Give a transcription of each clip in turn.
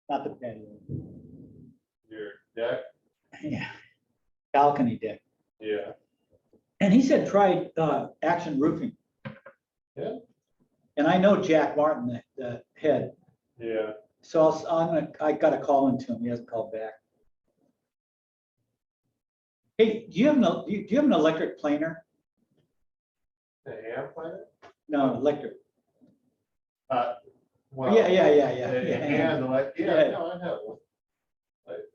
not the patio. Your deck? Yeah, balcony deck. Yeah. And he said, try Action Roofing. Yeah. And I know Jack Martin, the head. Yeah. So I got to call into him. He hasn't called back. Hey, do you have an electric planer? The hand planer? No, electric. Well. Yeah. Hand, like, Yeah. no, I have one.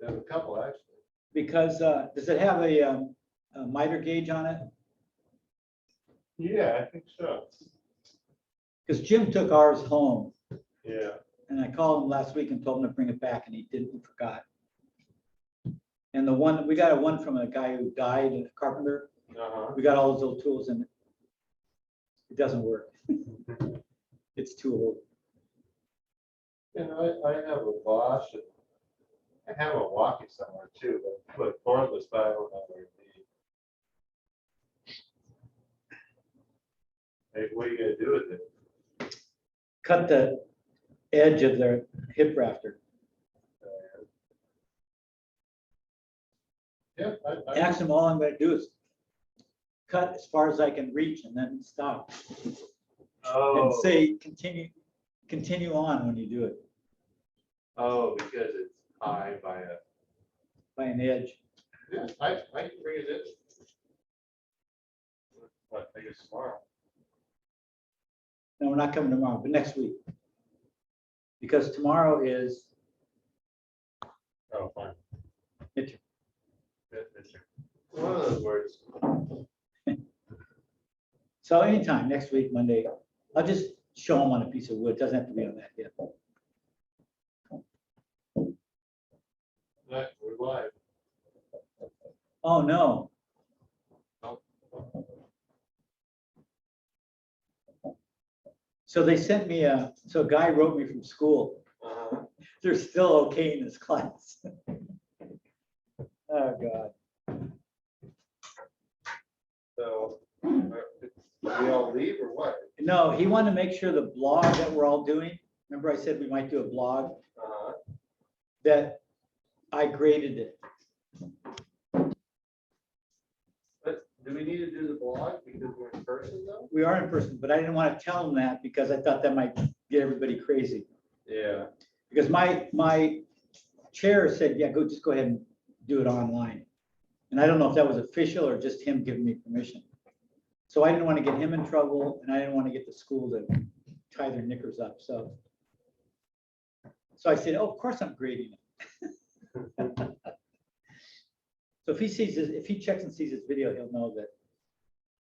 There's a couple actually. Because does it have a miter gauge on it? Yeah, I think so. Because Jim took ours home, Yeah. and I called him last week and told him to bring it back, and he didn't. He forgot. And the one we got one from a guy who died, a carpenter. Uh-huh. We got all those old tools in it. It doesn't work. It's too old. And I have a Bosch. And I have a walkie somewhere too, but cordless, but I don't know where it is. Hey, what are you gonna do with it? Cut the edge of their hip rafter. Yeah. Ask them, all I'm gonna do is cut as far as I can reach and then stop. And Oh. say, continue on when you do it Oh, because it's high by by an edge. yeah, I can bring it in. What, I guess tomorrow. No, we're not coming tomorrow, but next week. Because tomorrow is Oh, fine. midterm. One of those words. So anytime, next week, Monday, I'll just show them on a piece of wood. It doesn't have to be on that yet. Right, we're live. Oh, no. So they sent me so a guy wrote me from school. Uh-huh. They're still okay in this class. Oh, God. So, we all leave or what? No, he wanted to make sure the blog that we're all doing, remember I said we might do a blog, Uh-huh. that I graded it. But do we need to do the blog because we're in person though? We are in person, but I didn't want to tell them that because I thought that might get everybody crazy. Yeah. Because my chair said, yeah, just go ahead and do it online. And I don't know if that was official or just him giving me permission. So I didn't want to get him in trouble and I didn't want to get the school to tie their knickers up. So I said, oh, of course I'm grading it. So if he sees this, if he checks and sees this video, he'll know that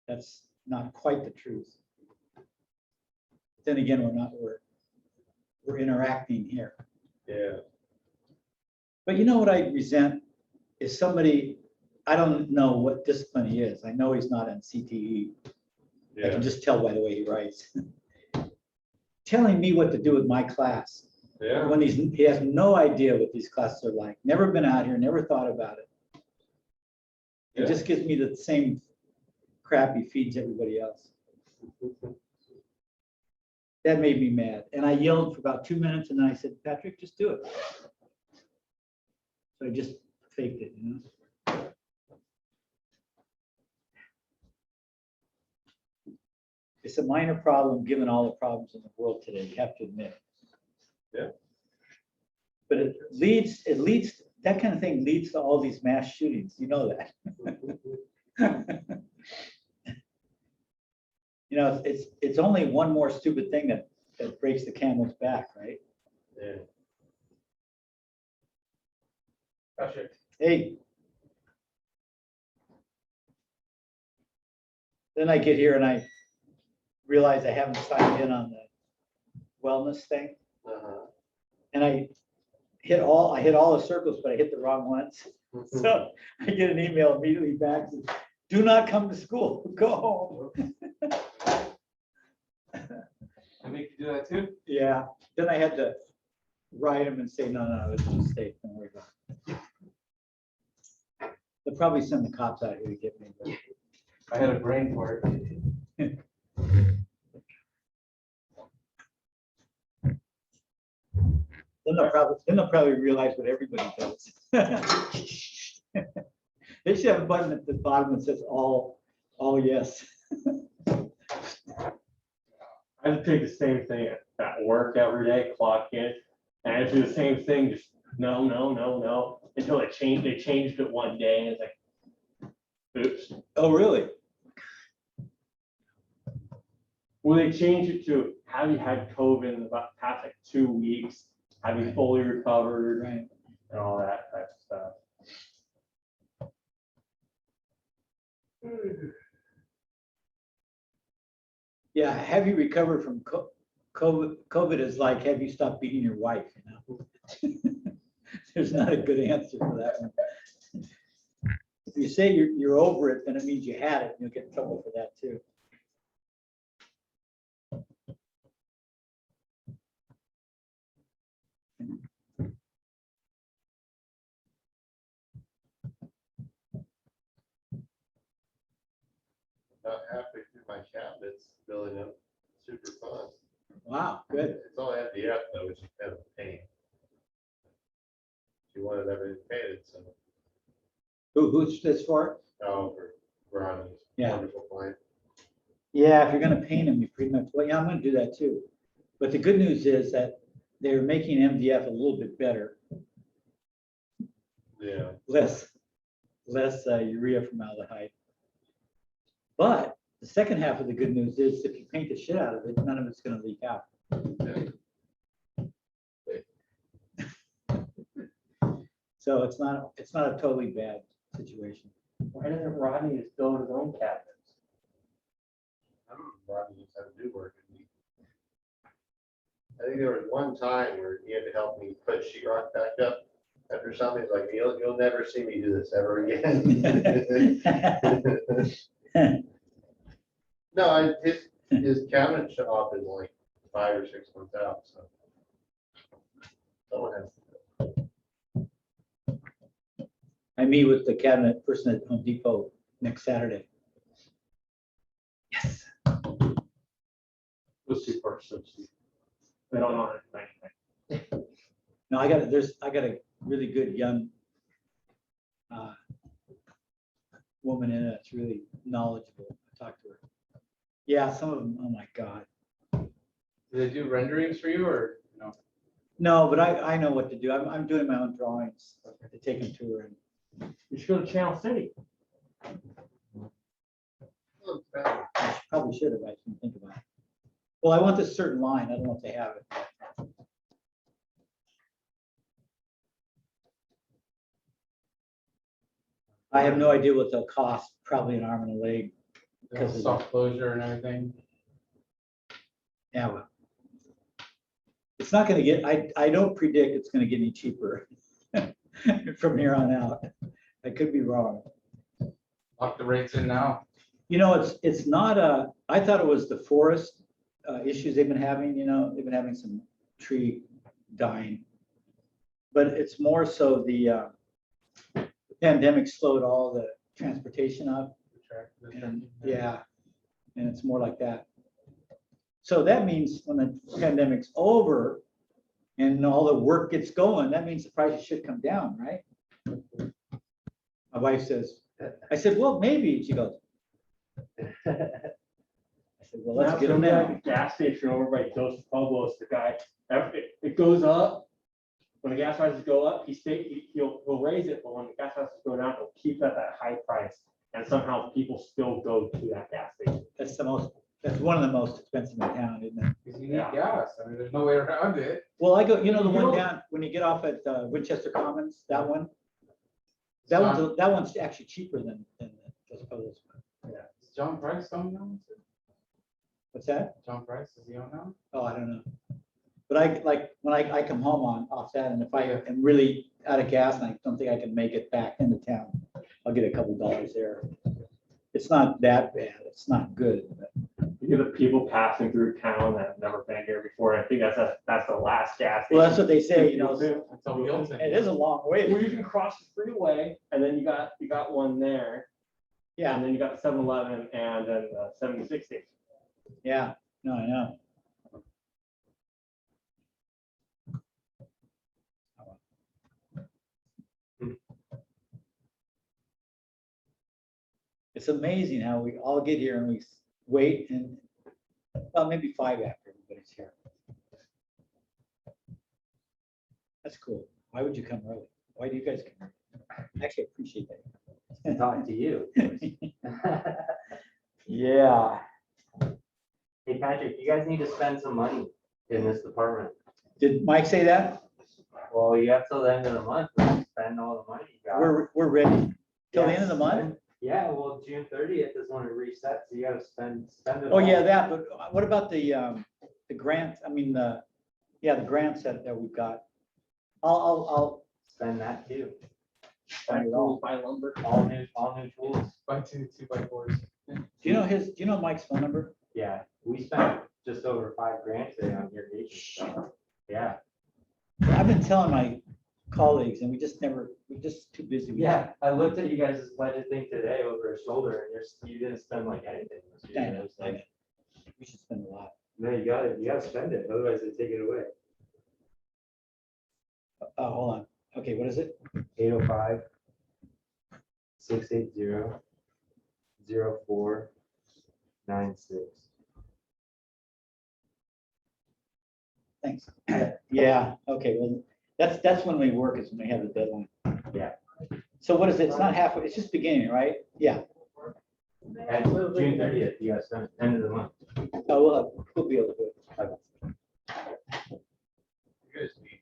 that's not quite the truth. Then again, we're interacting here. Yeah. But you know what I resent is somebody, I don't know what discipline he is. I know he's not on CTE. I Yeah. can just tell by the way he writes. Telling me what to do with my class Yeah. when he has no idea what these classes are like. Never been out here, never thought about it. It Yeah. just gives me the same crap he feeds everybody else. That made me mad. And I yelled for about 2 minutes and then I said, Patrick, just do it. So I just faked it, you know? It's a minor problem, given all the problems in the world today, you have to admit. Yeah. But it leads, that kind of thing leads to all these mass shootings, you know that. You know, it's only one more stupid thing that breaks the camel's back, right? Yeah. Gotcha. Hey. Then I get here and I realize I haven't signed in on the wellness thing. Uh-huh. And I hit all the circles, but I hit the wrong ones. So I get an email immediately back, says, do not come to school, go home. I make you do that too? Yeah, then I had to write them and say, no, it's a mistake, don't worry about it. They'll probably send the cops out here to get me. But I had a brain for it. then they'll probably realize what everybody does. They should have a button at the bottom that says all yes. I just take the same thing at work every day, clock in, and I do the same thing, just no, until they changed it one day, and it's like, oops. Oh, really? Well, they changed it to, have you had COVID in the past like 2 weeks? Have you Right. fully recovered? Right. And all that type of stuff. Yeah, have you recovered from COVID? COVID is like, have you stopped beating your wife, you know? There's not a good answer for that one. If you say you're over it, then it means you had it, and you'll get in trouble for that too. About halfway through my cabinets, building up super fun. Wow, good. It's all MDF though, which is kind of a pain. She wanted everything painted, so, Who's this for? for Ronnie's Yeah. wonderful client. Yeah, if you're gonna paint them, you pretty much, well, yeah, I'm gonna do that too. But the good news is that they're making MDF a little bit better, Yeah, less urea formaldehyde. But the second half of the good news is if you paint the shit out of it, none of it's gonna leak out. So it's not a totally bad situation. Why doesn't Rodney just build his own cabinets? I don't know, Ronnie used to have to do work. I think there was one time where he had to help me put sheetrock back up after something. He's like, you'll never see me do this ever again. No, his cabinet shop is like 5 or 6 months out, so. Someone has to. I meet with the cabinet person at Home Depot next Saturday. Yes. Those two parts, so cheap. They don't know anything. No, I got a really good young woman in it that's really knowledgeable. I talked to her. Yeah, some of them, oh my God. Do they do renderings for you or no? No, but I know what to do. I'm doing my own drawings to take them to her. And You should go to Channel City. Oh, it's bad. I probably should have, I didn't think about it. Well, I want this certain line. I don't know if they have it. I have no idea what they'll cost, probably an arm and a leg. Because of Soft closure and everything? Yeah, well, it's not gonna get, I don't predict it's gonna get any cheaper from here on out. I could be wrong. Lock the rates in now. You know, it's not I thought it was the forest issues they've been having, you know, they've been having some tree dying. But it's more so the pandemic slowed all the transportation up. And yeah, and it's more like that. So that means when the pandemic's over and all the work gets going, that means the prices should come down, right? My wife says, I said, well, maybe. She goes, I said, well, let's get them Like now. the gas station over by Joseph Pueblos, the guy, it goes up. When the gas prices go up, he'll raise it, but when the gas prices go down, he'll keep it at that high price. And somehow people still go to that gas station. That's one of the most expensive in town, isn't it? Because you need gas. I mean, there's no way around it. Well, I go, you know, the You one don't- down, when you get off at Winchester Commons, that one. That one's actually cheaper than Los Pueblos. Is John Price on now? What's that? John Price, is he on now? Oh, I don't know. But I, like, when I come home off that, and if I am really out of gas and I don't think I can make it back into town, I'll get a couple dollars there. It's not that bad. It's not good, but You get the people passing through town that have never been here before. I think that's the last gas station. well, that's what they say, you know. That's all Wilton. It is a long way. Well, you can cross the freeway, and then you got one there, Yeah, and then you got the 7-Eleven and then the 76 station. yeah. No, I know. It's amazing how we all get here and we wait and, well, maybe 5 after everybody's here. That's cool. Why would you come early? Why do you guys come early? Actually, I appreciate that. Talking to you. Yeah. Hey, Patrick, you guys need to spend some money in this department. Did Mike say that? Well, you have till the end of the month to spend all the money you got. We're ready. Till the end of the month? Yeah, well, June 30th is when it resets, so you gotta spend it. Oh, yeah, all. that, but what about the grants? I mean, the grants that we've got. I'll Spend that too. spend it all. Buy lumber. All new tools. Buy 2x4s. Do you know Mike's phone number? Yeah, we spent just over $5,000 today on irrigation stuff. Yeah, I've been telling my colleagues and we're just too busy. yeah, I looked at you guys' budget thing today over his shoulder and you didn't spend like anything this I year. know, It was I know. like, We should spend a lot. no, you gotta spend it, otherwise they take it away. Oh, hold on. Okay, what is it? 805 680 0496. Thanks. Yeah, okay, well, that's when we work, is when we have the deadline. Yeah. So what is it? It's not halfway, it's just beginning, right? Yeah. And June 30th, you guys spend end of the month. Oh, we'll be able to do it. You guys need.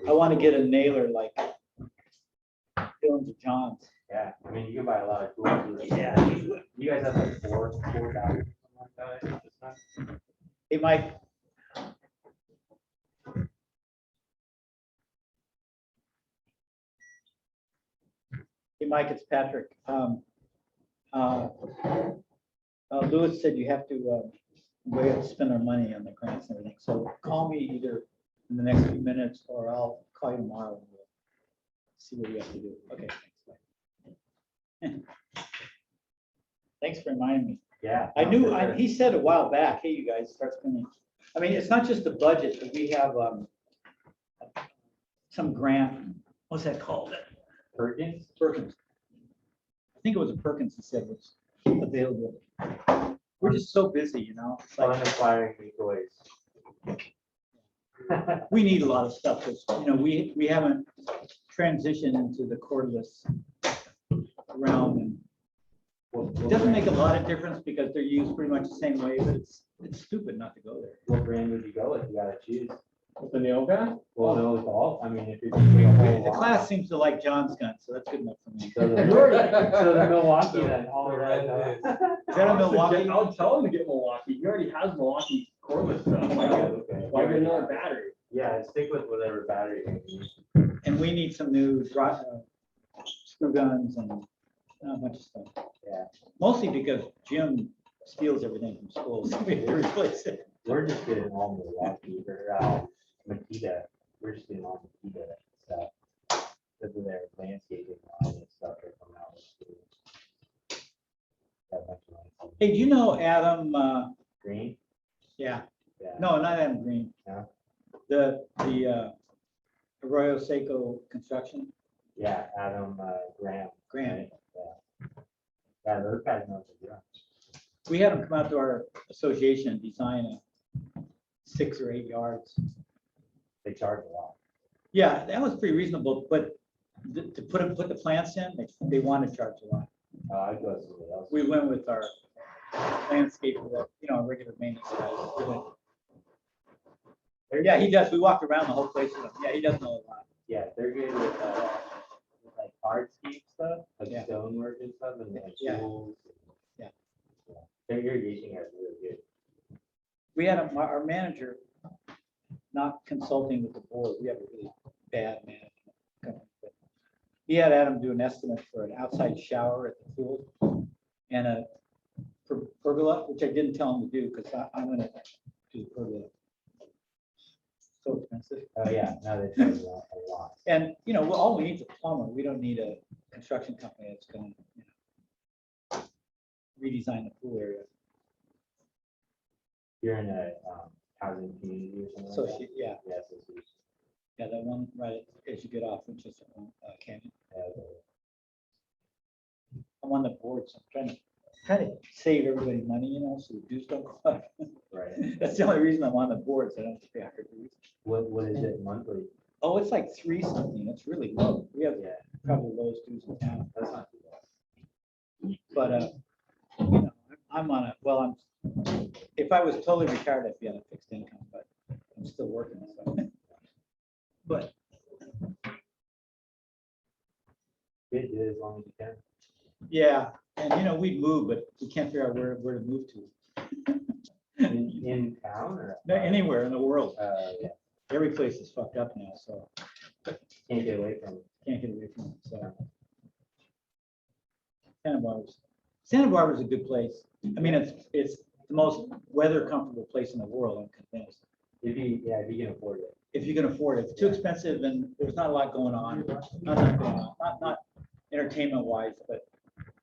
I want to get a nailer like Dylan's or John's. Yeah, I mean, you can buy a lot of tools. Yeah. You guys have like 4,000, something like that this time? Hey, Mike. Hey, Mike, it's Patrick. Louis said you have to way to spend our money on the grants and everything. So call me either in the next few minutes or I'll call you tomorrow and we'll see what we have to do. Okay, thanks. Bye. Thanks for reminding me. Yeah. I no, knew, for sure. he said a while back, hey, you guys start spending. I mean, it's not just the budget, but we have some grant, what's that called? Perkins? Perkins. I think it was a Perkins he said was available. We're just so busy, you know? It's Fun like, acquiring new toys. we need a lot of stuff, because, you know, we haven't transitioned into the cordless realm. And it doesn't make a lot of difference because they're used pretty much the same way, but it's stupid not to go there. What brand would you go with? You gotta choose. With the nail gun? Well, no, it's all, I mean, if you're doing a whole The lot. class seems to like John's gun, so that's good enough for me. So the so the Milwaukee then, all The right. red Is that a Milwaukee? I'll tell him to get Milwaukee. He already has Milwaukee cordless stuff. Okay. Why get another battery? Yeah, stick with whatever battery you use. And we need some new screw guns and a bunch of stuff. Yeah, Mostly because Jim steals everything from school, so we have to replace it. we're just getting all Milwaukee or Makita. We're just getting all Makita stuff. Because of their landscaping line and stuff that come out. Got a bunch of landscaping. Hey, do you know Adam, Green? yeah, Yeah. no, not Adam Green. No? The Arroyo Seco Construction, Yeah, Adam Graham. Grant. Yeah, those guys know what they're doing. We had him come out to our association and design 6 or 8 yards. They charge a lot. Yeah, that was pretty reasonable, but to put the plants in, they want to charge a lot. I'd go with somebody else. We went with our landscape, you know, our regular maintenance guys. We went- Yeah, he does. We walked around the whole place with him. Yeah, he does know a lot. Yeah, they're good with like hardscape stuff, like Yeah. stonework and stuff, and like Yeah. tools. Yeah. Their irrigation guys are really good. We had our manager not consulting with the board. We have a really bad management company. But he had Adam do an estimate for an outside shower at the pool and a pergola, which I didn't tell him to do because I'm gonna do the pergola. So expensive. Oh, yeah, no, they charge a lot. And, you know, all we need is a plumber. We don't need a construction company that's going to, you know, redesign the pool area. You're in a housing community or something So, like that? yeah, Yes, it's, yeah, that one right as you get off Winchester Canyon. I'm on the board, so I'm trying to save everybody money, you know, so the dues don't go up. Right. That's the only reason I'm on the board, so I don't have to pay our dues. What is it monthly? Oh, it's like 3 something. It's really low. We have Yeah, probably the lowest dues in town. that's not too bad. But, you know, I'm on a, well, if I was totally retired, I'd be on a fixed income, but I'm still working, so. But, It is as long as you can. yeah, and you know, we'd move, but we can't figure out where to move to. In town or? No, anywhere in the world. Yeah, Every place is fucked up now, so can't get away from it. can't get away from it, so. Santa Barbara's a good place. I mean, it's the most weather comfortable place in the world, I'm convinced. If you can afford it. If you can afford it. It's too expensive and there's not a lot going on. Not entertainment wise, but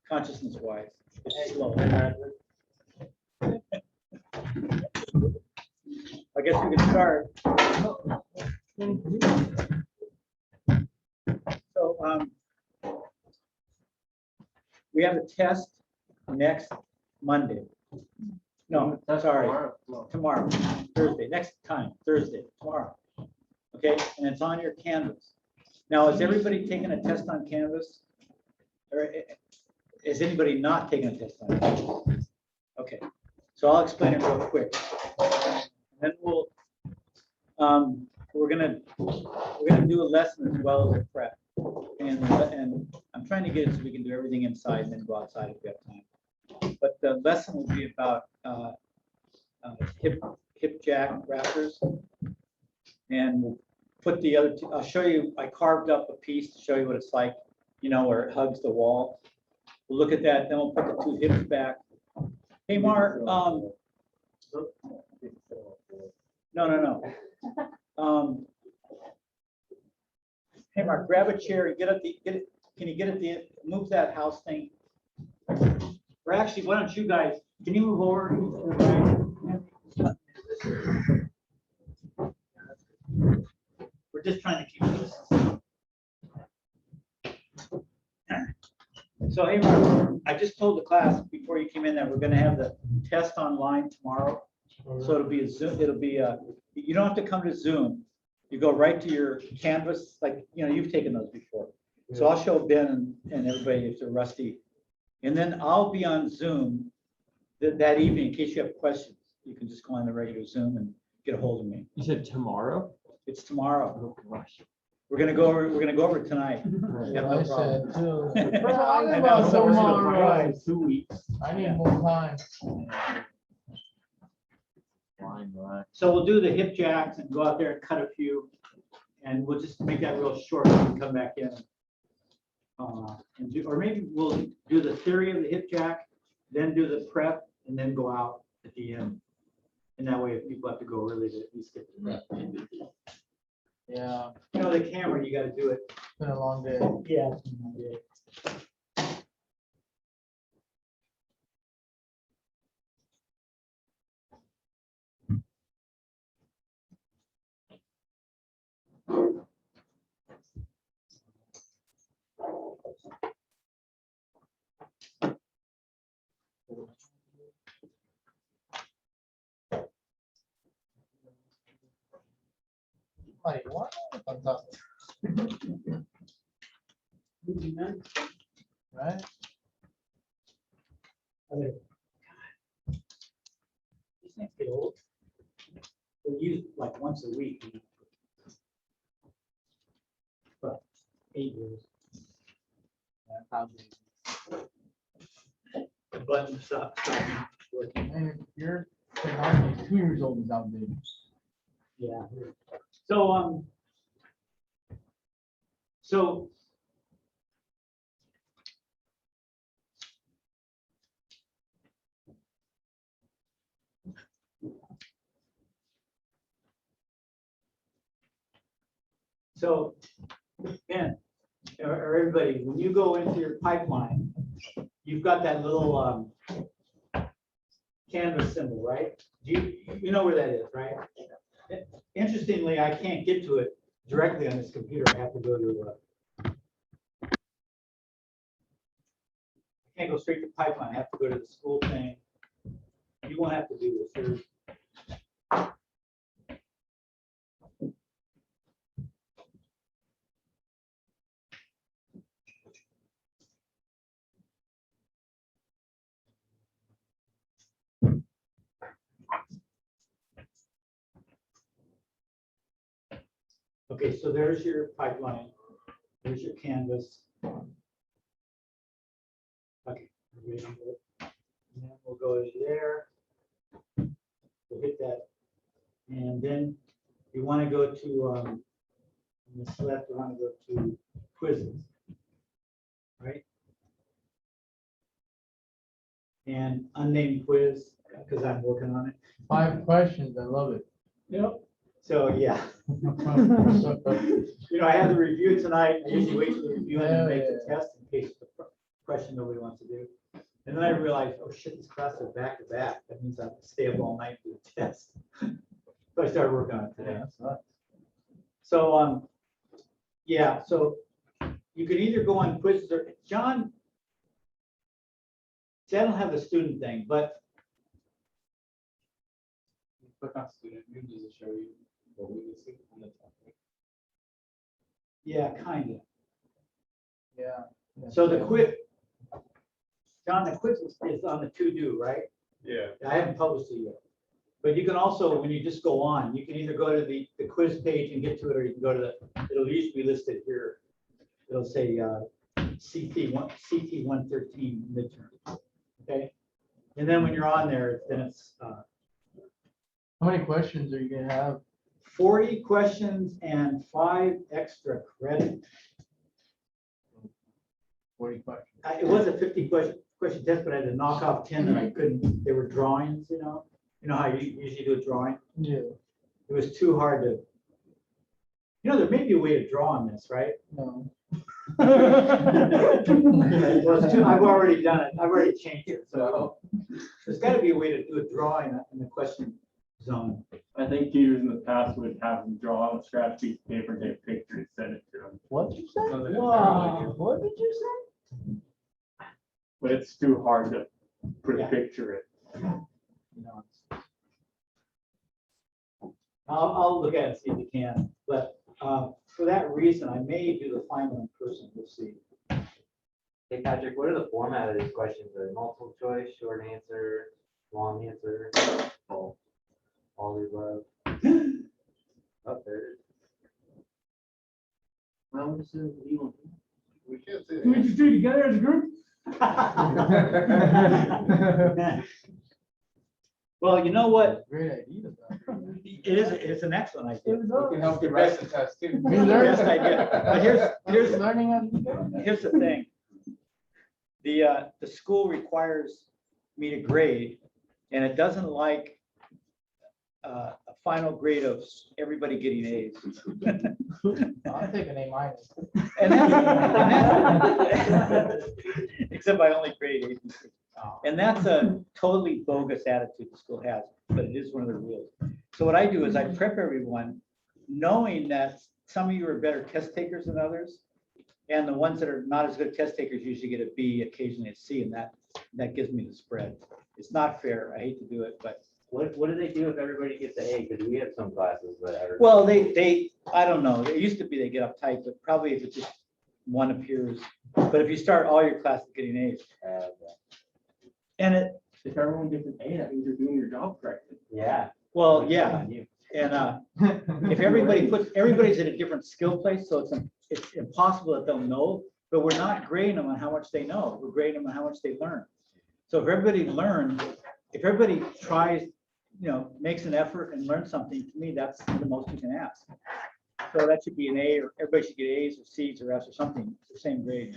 consciousness wise. It's slow. I guess we can start. So, we have a test next Monday. No, That's sorry, tomorrow. tomorrow, Thursday, next time, Thursday, tomorrow. Okay, and it's on your Canvas. Now, is everybody taking a test on Canvas? Or is anybody not taking a test on Canvas? Okay, so I'll explain it real quick. Then we're gonna do a lesson as well as a prep. And I'm trying to get it so we can do everything inside and then go outside if we have time. But the lesson will be about hip jack wrappers. And we'll put the other two, I'll show you, I carved up a piece to show you what it's like, you know, where it hugs the wall. We'll look at that, then we'll put the two hips back. Hey, Mark, no. Hey, Mark, grab a chair and can you get at the, move that house thing? Or actually, why don't you guys, can you move over? We're just trying to keep this. So, hey, Mark, I just told the class before you came in that we're gonna have the test online tomorrow. So it'll be a Zoom, you don't have to come to Zoom. You go right to your Canvas, like, you know, you've taken those before. So I'll show Ben and everybody if they're rusty. And then I'll be on Zoom that evening in case you have questions. You can just go on the regular Zoom and get a hold of me. You said tomorrow? It's tomorrow. Oh, gosh. We're gonna go over it tonight. Yeah, no I problem. said too. I Talking know, about so we're tomorrow. Tomorrow in 2 weeks. I need more time. Fine, right. So we'll do the hip jacks and go out there and cut a few. And we'll just make that real short and come back in. Or maybe we'll do the theory of the hip jack, then do the prep, and then go out at the end. And that way, if people have to go early, they at least get the prep. Yeah, You know, the camera, you gotta do it. it's been a long day. Yeah. Marihuana o fantasma, right? These things get old. They're used like once a week. But 8 years. The button stopped working. And your technology, 2 years old is outdated. Yeah. So, So, Ben, or everybody, when you go into your pipeline, you've got that little canvas symbol, right? You know where that is, right? Interestingly, I can't get to it directly on this computer. I have to go to can't go straight to pipeline. I have to go to the school thing. You won't have to do this. Okay, so there's your pipeline. There's your canvas. Okay. we're ready to go. And then we'll go to there. We'll hit that. And then you want to go to, on this left, you want to go to quizzes. Right? And unnamed quiz, because I'm working on it. 5 questions, I love it. Yep. So, yeah. You know, I had the review tonight. I usually wait for the review and then make the test in case it's a question nobody wants to do. And then I realized, oh shit, these classes are back to back. That means I have to stay up all night to do the test. So I started working on it today. So, yeah, so you could either go on quizzes or, John, see, I don't have the student thing, but Click on student view, does it show you what we would see on the top? yeah, kind of. Yeah. So the quiz, John, the quiz is on the to-do, right? Yeah. I haven't published it yet. But you can also, when you just go on, you can either go to the quiz page and get to it, or you can go to the, it'll usually be listed here. It'll say CT 113 midterm. Okay? And then when you're on there, then it's How many questions are you gonna have? 40 questions and 5 extra credit. 40 questions. It was a 50 question test, but I had to knock off 10 that I couldn't. They were drawings, you know? You know how you usually do a drawing? Yeah. It was too hard to, you know, there may be a way to draw on this, right? No. Well, it's I've already done it. I've already changed it. So there's got to be a way to do a drawing in the question zone. I think teachers in the past would have them draw on a scratch piece of paper, take a picture and send it to them. What did you say? Something that's Wow. really good. What did you say? But it's too hard to put a Yeah. picture in. You know, I'll look at it, see if you can, but for that reason, I may do the final in person. We'll see. Hey Patrick, what are the format of these questions? Are they multiple choice, short answer, long answer? All the above? Up there. Well, this is legal. We can't see. Can we just do it together as a group? Well, you know what? Great idea. Doctor. It's an excellent idea. We can help you write the test too. We learned- Best idea. But here's Learning on the go. here's the thing. The school requires me to grade, and it doesn't like a final grade of everybody getting A's. I'll take an A minus. And that's- except I only grade A, B, C. And that's a totally bogus attitude the school has, but it is one of the rules. So what I do is I prep everyone, knowing that some of you are better test takers than others. And the ones that are not as good test takers usually get a B, occasionally a C, and that gives me the spread. It's not fair. I hate to do it, but, What do they do if everybody gets an A? Because we have some classes that are. well, I don't know. It used to be they get uptight, but probably if it's just one appears. But if you start all your classes getting A's, and If everyone gets an A, that means you're doing your job correctly. Yeah. well, yeah. And if everybody's at a different skill place, so it's impossible that they'll know, but we're not grading them on how much they know. We're grading them on how much they learn. So if everybody learns, if everybody tries, makes an effort and learns something, to me, that's the most you can ask. So that should be an A, or everybody should get A's or C's or F's or something, the same grade.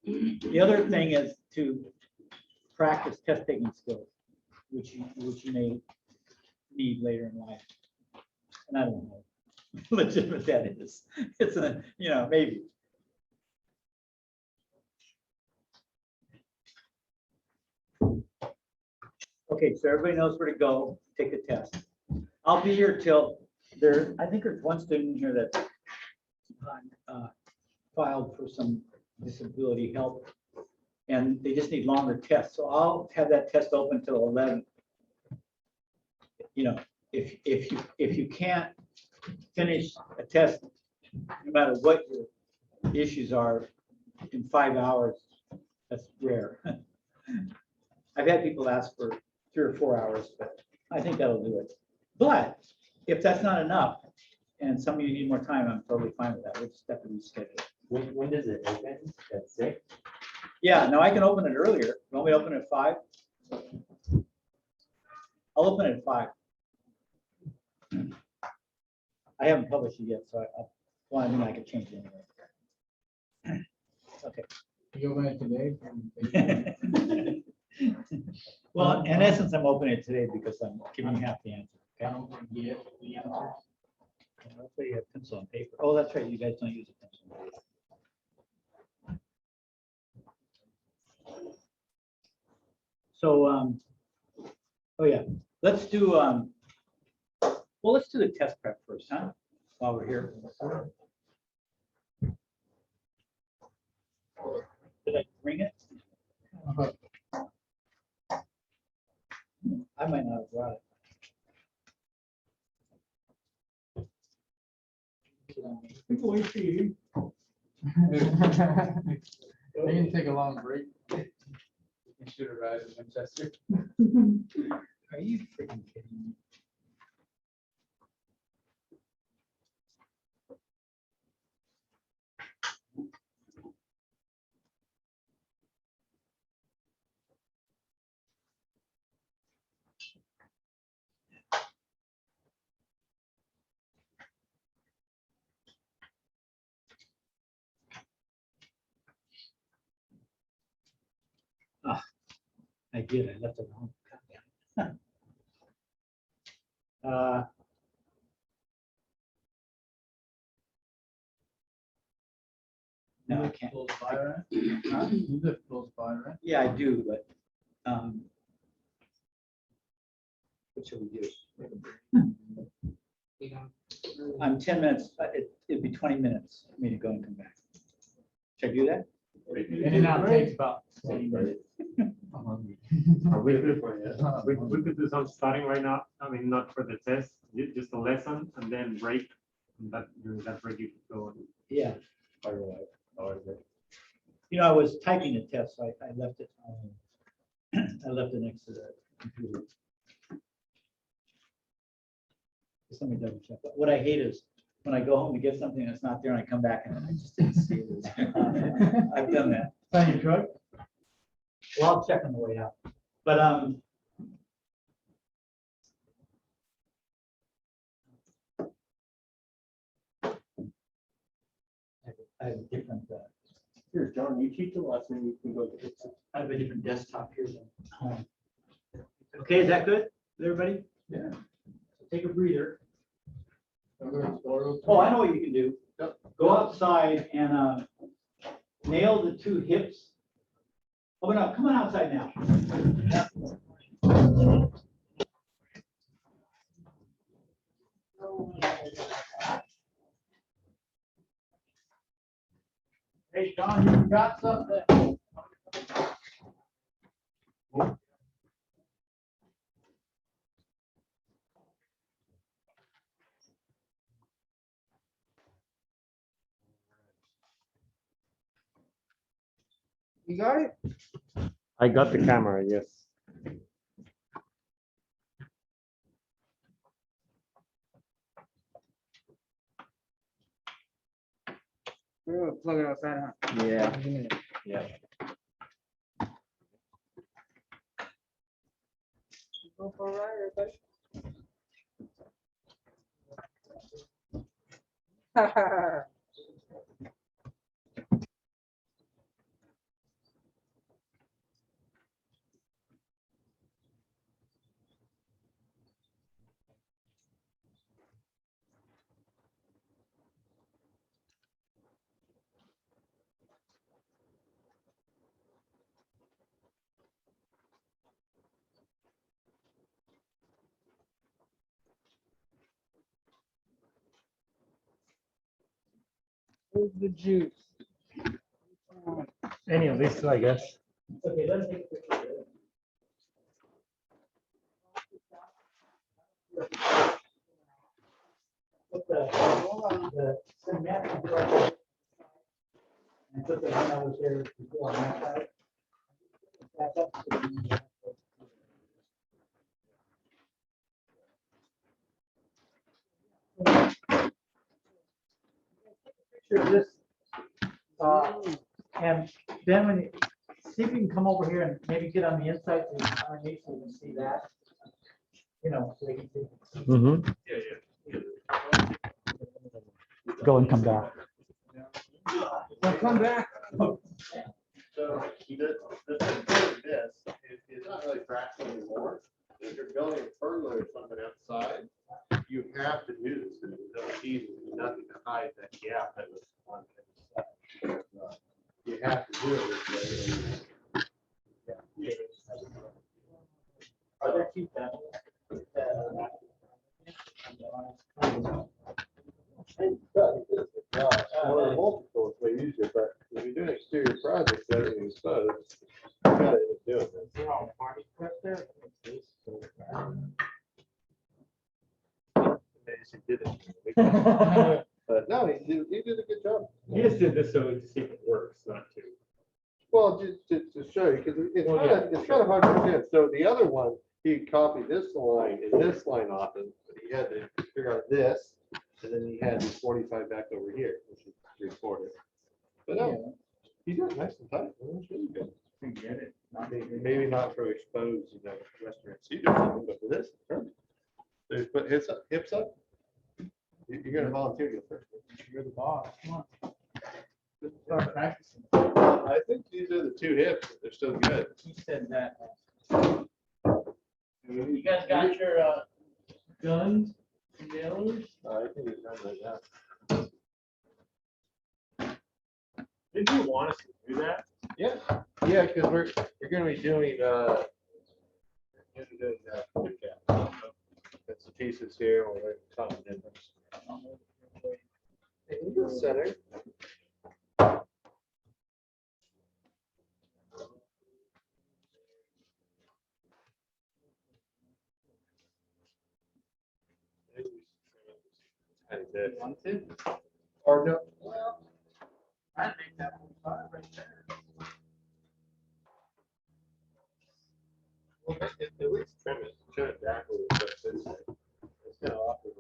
The other thing is to practice test taking skills, which you may need later in life. And I don't know how legitimate that is. It's maybe. Okay, so everybody knows where to go, take the test. I'll be here till I think there's one student here that filed for some disability help. And they just need longer tests. So I'll have that test open till 11. You know, if you can't finish a test, no matter what your issues are, in 5 hours, that's rare. I've had people ask for 3 or 4 hours, but I think that'll do it. But if that's not enough, and some of you need more time, I'm totally fine with that. We'll just have to reschedule. When does it open? At 6? Yeah, no, I can open it earlier. You want me to open it at 5? I'll open it at 5. I haven't published it yet, so well, I mean, I could change it anyway. Okay. You open it today? Well, in essence, I'm opening it today because I'm giving you half the answer. I Okay. don't think you get the answers. That's why you have pencil and paper. Oh, that's right. You guys don't use a pencil and paper. So, oh yeah, let's do, well, let's do the test prep first, huh? While we're here. Did I bring it? I might not have brought it. We can wait for you. They can take a long break. You should arrive in Manchester. Are you freaking kidding me? I did, I left it home. No, I can't. Close by, right? Huh? You live close by, right? Yeah, I do, but, what should we do? I'm 10 minutes, it'd be 20 minutes for me to go and come back. Should I do that? In and out takes about 20 minutes. I'm hungry. We could do some starting right now. I mean, not for the test, just a lesson and then break. And that during that break you could go and Yeah. fire away. You know, I was typing a test, so I left it, I left it next to the computer. Just let me double check. What I hate is when I go home to get something that's not there and I come back and I just didn't see it. I've done that. On your truck? Well, I'll check on the way out. But, I have a different, Here, John, you teach the lesson, you can go get it. I have a different desktop here than home. Okay, is that good, with everybody? Yeah. So take a breather. Oh, Oh, I know what you can do. Go outside and nail the 2 hips. Oh, no, come on outside now. Hey, John, you got something? You got it? I got the camera, yes. Plug it outside, huh? Yeah. Yeah. Go for a ride, everybody. Where's the juice? Any of these, I guess. Okay, let's take a picture. Put the semantic direction. And put the one I was there before on that side. Back up. Picture of this. And then when, see if you can come over here and maybe get on the inside so you can underneath so you can see that. You know, so they can see. Mm-hmm. Go and come back. Now come back. So the thing with this, it's not really practical anymore. If you're building a pergola or something outside, you have to do this. There's no easy, nothing to hide that gap that was on the inside. You have to do it this way. Other keep that. Multiple way easier, but if you're doing exterior projects, everything is exposed. You gotta end up doing this. They're all farming correct there. Amazing, did it. But no, he did a good job. He just did this so to see if it works, not to. Well, just to show you, because Well, yeah. it's kind of hard to understand. So the other one, he copied this line and this line off, and he had to figure out this, and then he had these 45 back over here, which is 3/4. But no, he did it nice and tight. It was really good. Get it. Maybe not for exposed, Western Cedar, or something, but for this, it's perfect. So you put hips up. You're gonna volunteer to go first. You're the boss. Come on. Start practicing. I think these are the 2 hips. They're still good. He said that. You guys got your guns, nailers? I think it's done right now. Did you want us to do that? Yeah, because we're gonna be doing it's the pieces here, we're talking difference. In the center. Want to? Or no, well, I'd make that one fire right there. well, at least trim it back a little bit. It's kind of awkward.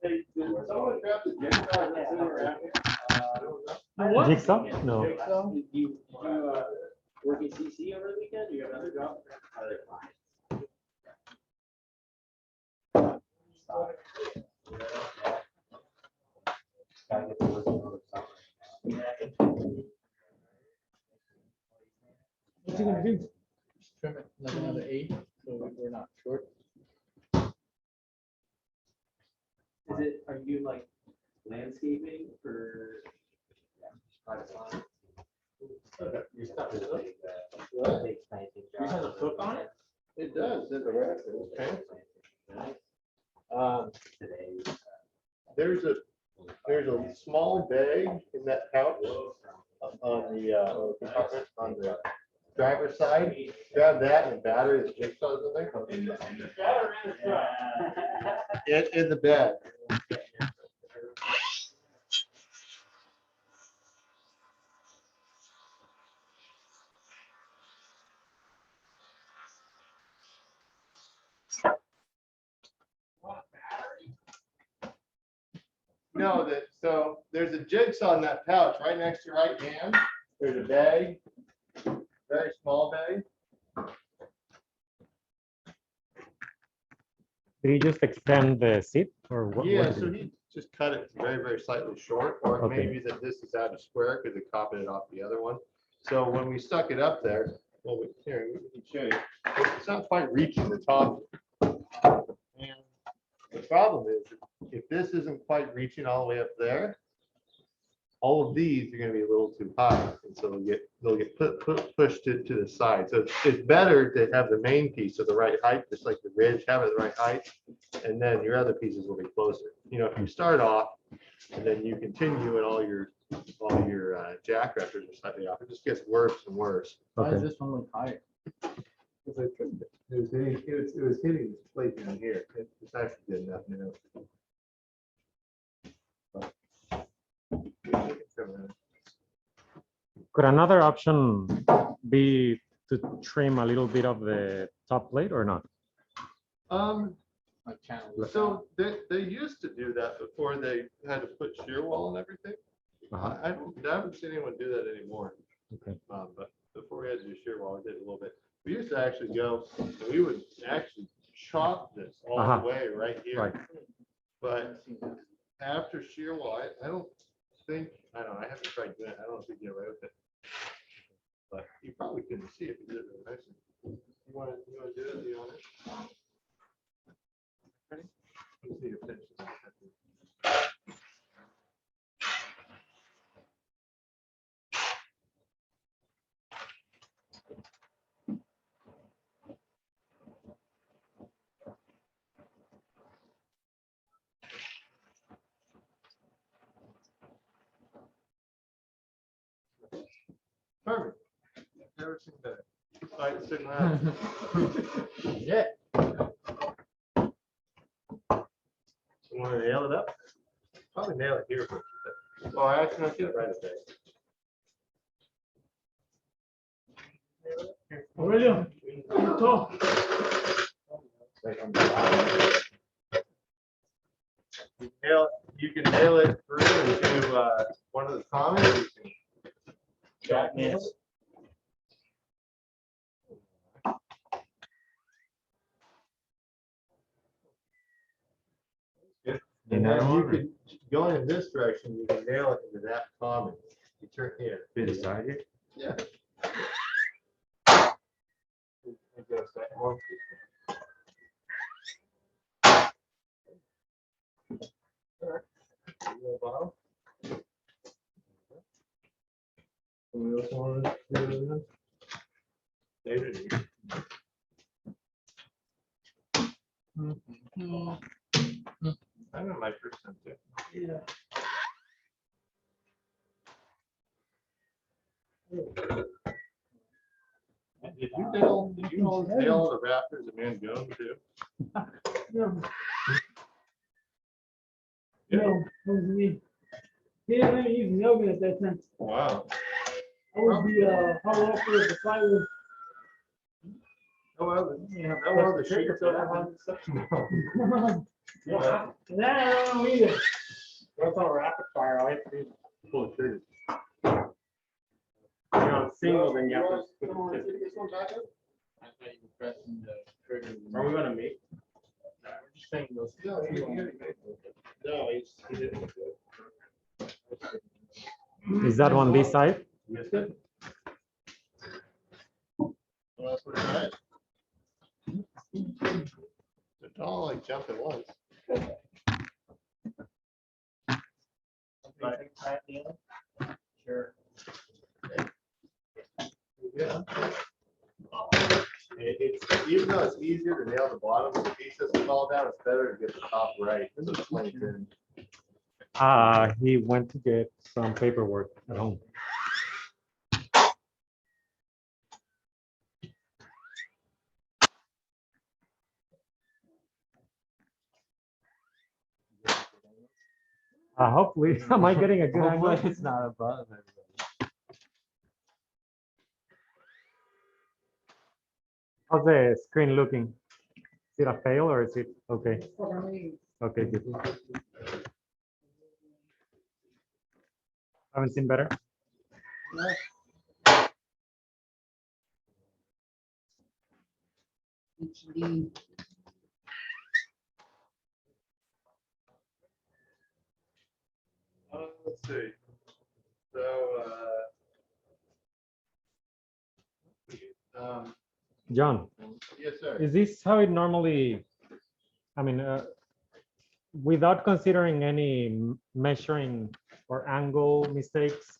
Hey, did someone grab the jigsaw that's in around here? I don't know. Jigsaw? No. Jigsaw? Did you work at CC over the weekend? You got another job? What's he gonna do? Trim it like another 8, so we're not short. Is it, are you like landscaping for? Private line? Your stuff is like, What? takes planting You have a jobs. hook on it? It does, it's a rack, it's fancy. Today. There's a small bag in that pouch on the compartment on the driver's side. Grab that and the battery, the jigsaw's in there. In the bag. No, so there's a jigsaw in that pouch right next to your right hand. There's a bag, very small bag. Did you just extend the seat or what? Yeah, what so did you- he just cut it very, very slightly short, or it may Okay. be that this is out of square because it copied it off the other one. So when we stuck it up there, well, here, we can show you, it's not quite reaching the top. And the problem is, if this isn't quite reaching all the way up there, all of these are gonna be a little too high, and so they'll get pushed to the side. So it's better to have the main piece of the right height, just like the ridge, have it the right height, and then your other pieces will be closer. You know, if you start off and then you continue and all your jack raptors are slightly off, it just gets worse and worse. Why is Okay. this one look higher? It was hitting this plate down here. It's actually good enough now. Could another option be to trim a little bit of the top plate or not? Like channel. So they used to do that before they had to put shear wall and everything. Uh-huh. I haven't seen anyone do that anymore. Okay. But before we had to do shear wall, we did a little bit. We used to actually go, and we would actually chop this all Uh-huh. the way right here. Right. But after shear wall, I don't think, I don't know, I haven't tried doing it. I don't know if we can get away with it. But you probably couldn't see it if you did it really nicely. You want to do it? You want it? Ready? Let me see your picture. Perfect. Never seen better. All right, sitting around. Yeah. You want to nail it up? Probably nail it here. Oh, I actually don't get it right up there. Aurelio, talk. You can nail it through into one of the comments. Yes. And then you could, going in this direction, you can nail it into that comment. You turn here. Be the side here. Yeah. I guess that one. All right. You want a bottle? Somebody else want to do it? David. I know my first time too. Yeah. Did you all nail the Raptors and Mangone too? No, Yeah. no, that was me. He didn't even use yoga at that time. Wow. I was the hall worker of the plywood. Oh, well, that was the sheet. No. Yeah. That I don't know either. That's all rapid fire. All you have to do is pull the trigger. You're on single, then you have to. put the tip. I thought you were pressing the trigger. Are we gonna meet? No, we're just saying those. No, he didn't do it. Is that on this side? Yes, sir. Well, that's what it is. It's all like jump at once. Sure. Yeah. It's, even though it's easier to nail the bottom of the piece as it fall down, it's better to get the top right. This is plain. He went to get some paperwork at home. Hopefully, am I getting a good angle? Hopefully it's not above everybody. How's the screen looking? Is it a fail or is it okay? Okay, good. Haven't seen better? Let's see. So, John, yes, sir. is this how it normally, I mean, without considering any measuring or angle mistakes.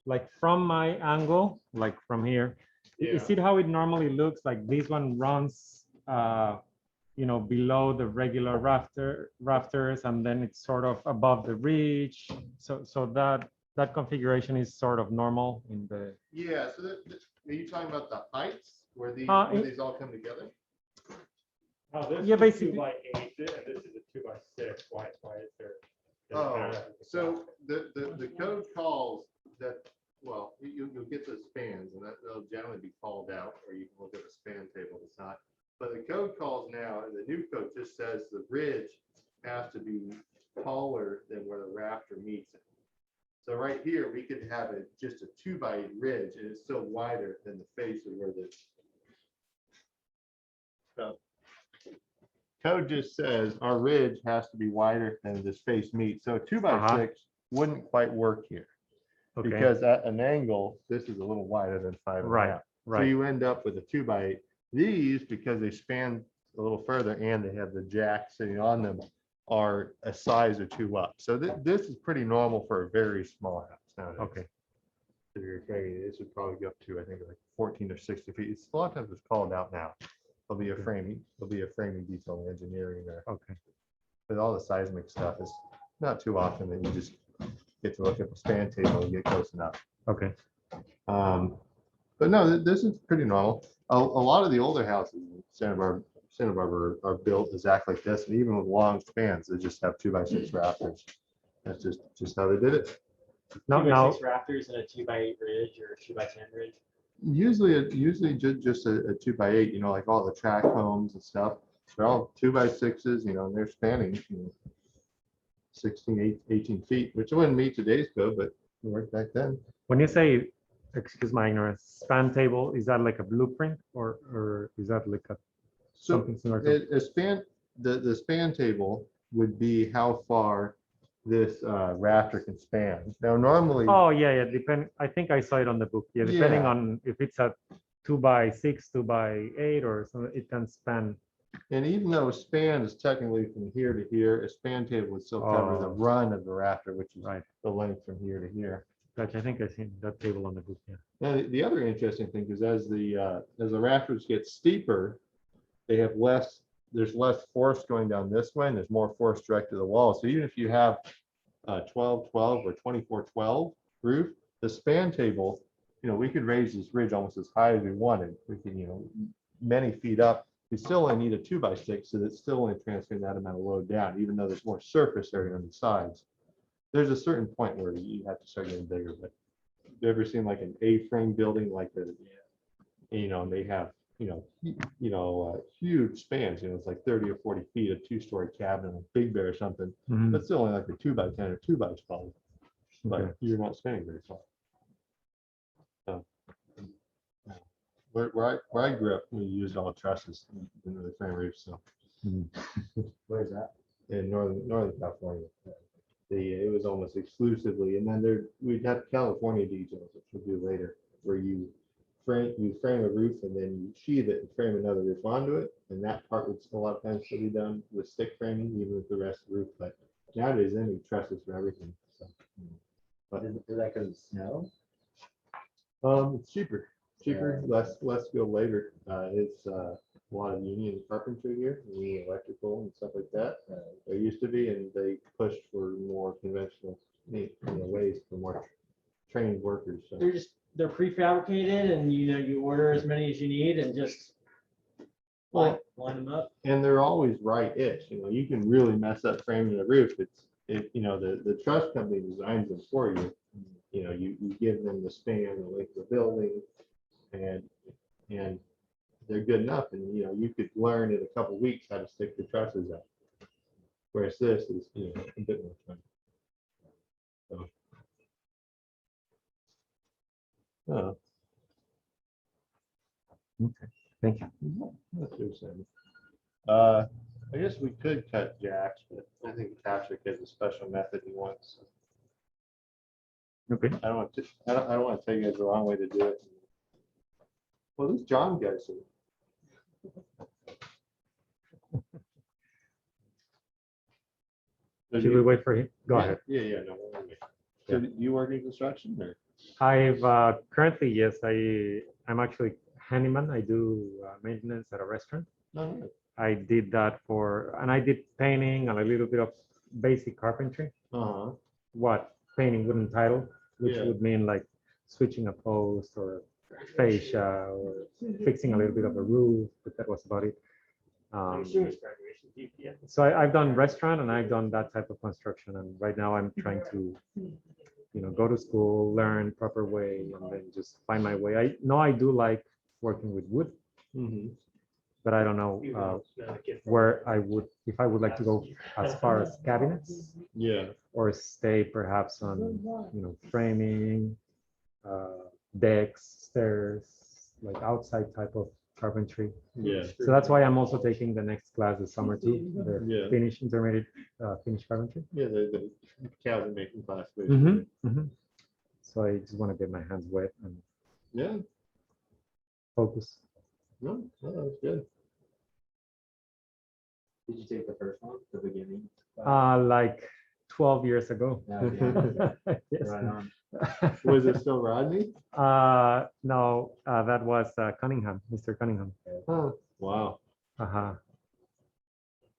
Like from my angle, like from here, you see how it normally looks like this one runs, below the regular rafters, and then it's sort of above the ridge. So that configuration is sort of normal in the. Yeah, so are you talking about the heights where these, Uh, where it- these all come together? Oh, this Yeah, is basically. 2x8, and this is a 2x6. Why is there? Oh, so the code calls that, well, you'll get the spans, and they'll generally be called out, or you can look at a span table that's not. But the code calls now, and the new code just says the ridge has to be taller than where the rafter meets it. So right here, we could have just a 2x8 ridge, and it's still wider than the face of where the. So code just says our ridge has to be wider than this face meets. So 2x6 wouldn't quite work here. Okay. Because at an angle, this is a little wider than 5.5. Right, So right. you end up with a 2x8. These, because they span a little further and they have the jack sitting on them, are a size or two up. So this is pretty normal for a very small house nowadays. Okay. So you're framing, this would probably go up to, I think, like 14 or 60 feet. It's a lot of times it's called out now. There'll be a framing detail in engineering there. Okay. But all the seismic stuff is not too often that you just get to look at the span table and get close enough. Okay. But no, this is pretty normal. A lot of the older houses in Santa Barbara are built exactly like this, and even with long spans, they just have 2x6 rafters. That's just how they did it. Now, 2x6 rafters and a 2x8 ridge or a 2x10 ridge. Usually just a 2x8, like all the track homes and stuff. They're all 2x6s, and they're spanning 16, 18 feet, which wouldn't meet today's code, but it worked back then. when you say, excuse my ignorance, span table, is that like a blueprint or is that like So something similar to? a span, the span table would be how far this rafter can span. Now, normally, Oh, yeah. I think I saw it on the book. Yeah, depending Yeah. on if it's a 2x6, 2x8, or something, it can span. and even though a span is technically from here to here, a span table would still cover the Oh. run of the rafter, which is Right. the length from here to here. Gotcha. I think I seen that table on the book. Yeah. Now, the other interesting thing is as the rafters get steeper, they have there's less force going down this way, and there's more force direct to the wall. So even if you have 12-12 or 24-12 roof, the span table, we could raise this ridge almost as high as we wanted. We can, many feet up. We still only need a 2x6, so that's still only transferring that amount of load down, even though there's more surface area on the sides. There's a certain point where you have to start getting bigger, but have you ever seen like an A-frame building like the, and they have, huge spans, it's like 30 or 40 feet, a 2-story cabin, like Big Bear or something. Mhm. That's still only like a 2x10 or 2x12, but Okay. you're not spanning very far. So, where I grew up, we used all trusses in the frame roofs, so. Mhm. Where's that? In Northern California. It was almost exclusively, and then we'd have California details, which we'll do later, where you frame a roof and then you sheathe it and frame another roof onto it, and that part would a lot of times still be done with stick framing, even with the rest of the roof. But nowadays, they need trusses for everything. So, but Is that because of snow? it's cheaper, less skilled labor. It's a lot of union carpentry here, union electrical and stuff like that. There used to be, and they pushed for more conventional ways for more trained workers. So. They're prefabricated and you order as many as you need and just line them up. And they're always right-ish, you can really mess up framing a roof. The truss company designs them for you. You give them the span, the length of the building, and they're good enough. And, you could learn in a couple weeks how to stick the trusses up. Whereas this is, a bit more fun. So. Okay. Thank you. That's what I'm saying. I guess we could cut jacks, but I think Patrick has a special method he wants. Okay. I don't want to tell you guys the wrong way to do it. Well, this John guy's here. Should we wait for him? Go Yeah, ahead. Yeah, no. So do you work in construction or? I've currently, yes, I'm actually handyman. I do maintenance at a restaurant. No. I did that and I did painting and a little bit of basic carpentry. Uh-huh. What painting wooden title, which Yeah. would mean like switching a post or fascia or fixing a little bit of a roof, but that was about it. So I've done restaurant and I've done that type of construction, and right now I'm trying to, go to school, learn proper way, and then just find my way. I know I do like working with wood, but I don't know where if I would like to go as far as cabinets Yeah. or stay perhaps on, framing, decks, stairs, like outside type of carpentry. Yeah. So that's why I'm also taking the next class this summer too, the Yeah. intermediate finish carpentry. Yeah, the cabinet making class. Mhm, mhm. So I just want to get my hands wet and Yeah, focus. no, that's good. Did you take the first one, the beginning? Like 12 years ago. No, yeah, Yes. right on. Was it still Rodney? No, that was Cunningham, Mr. Cunningham. Oh, wow. Uh-huh.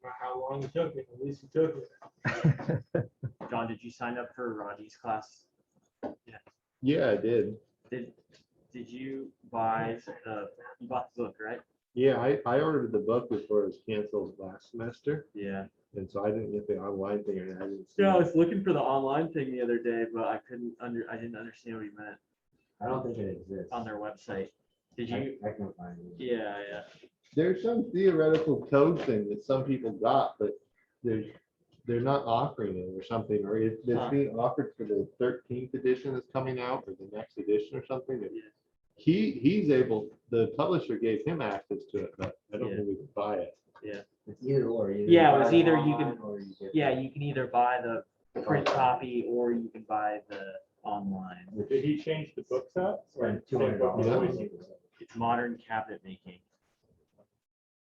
How long it took it, at least it took it. John, did you sign up for Rodney's class? Yeah, I did. Did you buy you bought the book, right? Yeah, I ordered the book before it was canceled last semester, Yeah. and so I didn't get the online thing, and I didn't see Yeah, I it. was looking for the online thing the other day, but I didn't understand what he meant I don't think it exists. on their website. Did you? I can find it. Yeah. There's some theoretical code thing that some people got, but they're not offering it or something, or it's Huh. being offered for the 13th edition that's coming out, or the next edition or something. that Yeah. The publisher gave him access to it, but I don't Yeah. think we can buy it. It's either or. Yeah, it was buy either you online can- or you get Yeah, the- you can either buy the print copy or you can buy the online. Did he change the books up? or Spend same book as always? $200. It's modern cabinet making.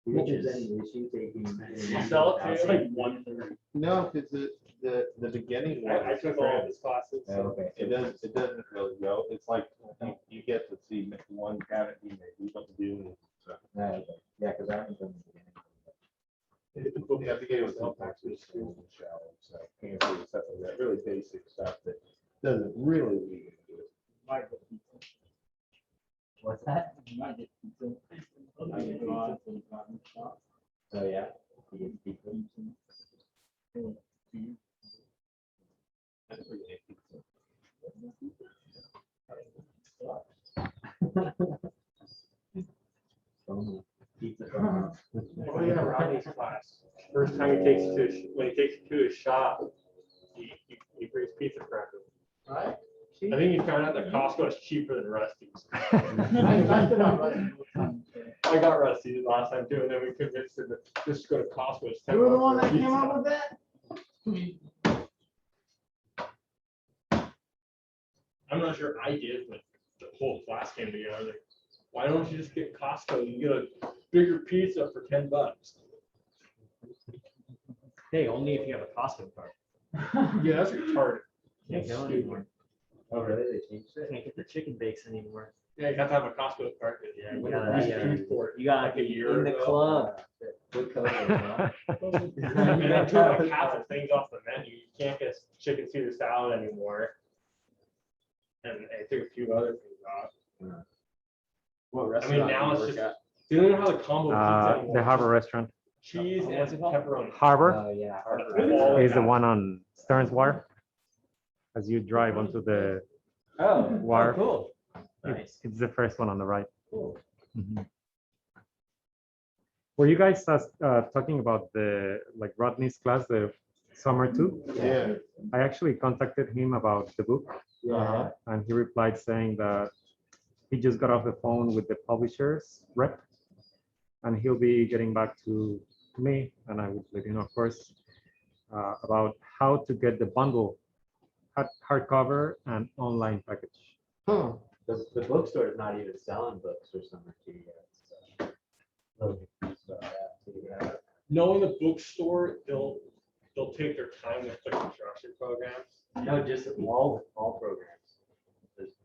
You think which there's is- any issue taking? You sell it for like 1/3. No, because the beginning one. I is took all of print. his classes. Oh, okay. It doesn't really go. It's like you get to see one cabinet you make, you don't do. So. Okay. Yeah, because I haven't done the beginning. You have to get it with help actually school and shower, so pantry and stuff like that, really basic stuff that doesn't really lead into it. What's that? Oh, yeah. You get pizza. That's pretty neat. Pizza. Oh, yeah, Rodney's class. First time he takes you to, when he takes you to his shop, he brings pizza crackers. Right? I think he found out that Costco is cheaper than Rusty's. I got Rusty's last time too, and then we convinced him to just go to Costco. It's $10 You were the one for that came pizza. up with that? I'm not sure I did, but the whole class came together. Like, why don't you just get Costco? You get a bigger pizza for $10. Hey, only if you have a Costco card. Yeah, that's retarded. Can't That's go stupid. anymore. Oh, really? They changed it? Can't get the chicken bakes anymore. Yeah, you have to have a Costco card. Yeah, you When gotta- I used you to gotta- food for it. You got Like a year in the ago. club. Good code, huh? And I took like half the things off the menu. You can't get chicken Caesar salad anymore. And I took a few other things off. What I mean, restaurant now do it's you just, work at? they don't know how the combo pizza anymore. The Harbor Restaurant. Cheese and pepperoni. Harbor Oh, yeah. All is the that. one on Stearns Wire. As you drive onto the, Oh, Wire. cool. Nice. it's the first one on the right. Cool. Mhm. Were you guys talking about the Rodney's class, the summer too? Yeah. I actually contacted him about the book, Yeah. and he replied saying that he just got off the phone with the publisher's rep, and he'll be getting back to me, and I would let you know, of course, about how to get the bundle hardcover and online package. Huh. The bookstore is not even selling books for summer tea yet. So. So, yeah, so you gotta- Knowing the bookstore, they'll they'll take their time with the construction programs. No, just all programs.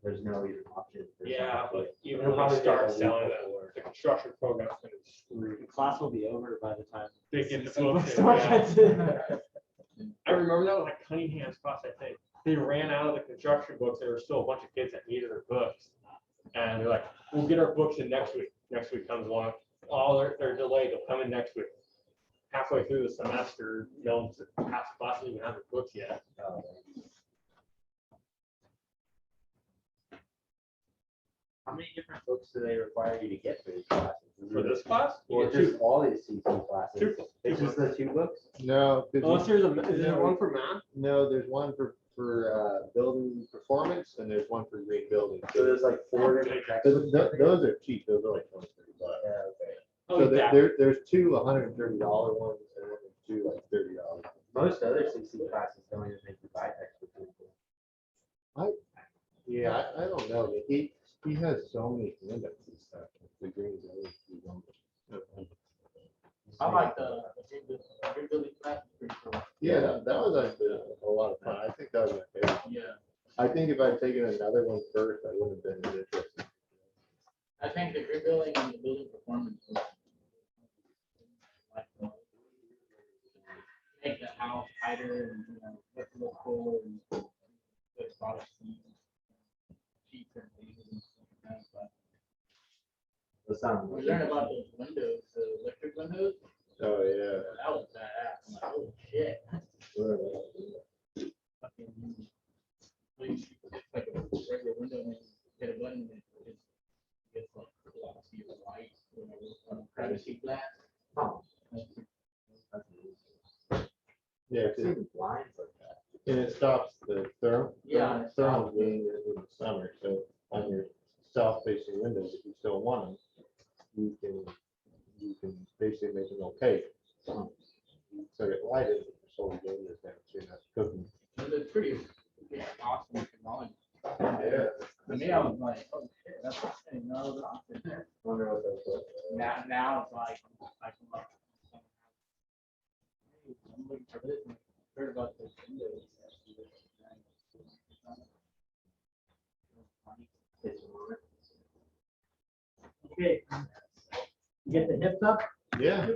There's no even option. for Yeah, some. but even It'll when they probably start take a week selling before. it, the construction program's gonna be screwed. The class will be over by the time. They get the season books. starts. I remember that was like Cunningham's class, I think. They ran out of the construction books. There were still a bunch of kids that needed their books. And they're like, we'll get our books in next week. Next week comes along. Oh, they're delayed. They'll come in next week. Halfway through the semester, no one's half the class doesn't even have their books yet. How many different books do they require you to get for these classes? For this class? You Well, get just two. all these CC classes. Two. It's just the 2 books? No, Unless there's is there one for math? no, there's one for building performance and there's one for green building. So there's like 4 different Those textbooks. those are cheap, those are like $20, $30. Yeah, okay. Oh, So yeah. there's 2 $130 ones and then there's 2 like $30. Most other CC classes don't even make you buy textbooks. Yeah, I don't know, but he has so many handouts and stuff. The green building. I like the green building class, pretty cool. Yeah, that was actually a lot of fun. I think that was my favorite. Yeah, I think if I'd taken another one first, I would have been as interested. I think the green building and the building performance. was like, make the house tighter and, you know, look a little cooler and good products. Cheap and things and stuff like that, but Those sound we learned about those windows, the electric windows. Oh, yeah. That was badass. I'm like, oh shit. Fucking, it's like a regular window and you hit a button and it just gets like glossy or white, whatever, privacy glass. Oh. Yeah, I've seen blinds like that. and it stops the Yeah. thermal being in the summer, so on your south facing windows, if you still want them, you can basically make them opaque. So it lighted, so the windows down, so you're not cooking. It's pretty awesome technology. Yeah. For me, I was like, oh shit, that's interesting. No other option there. Wonder what those look like. Now it's like, I'm looking for this. And heard about this windows. Okay. Get the hips up. Yeah.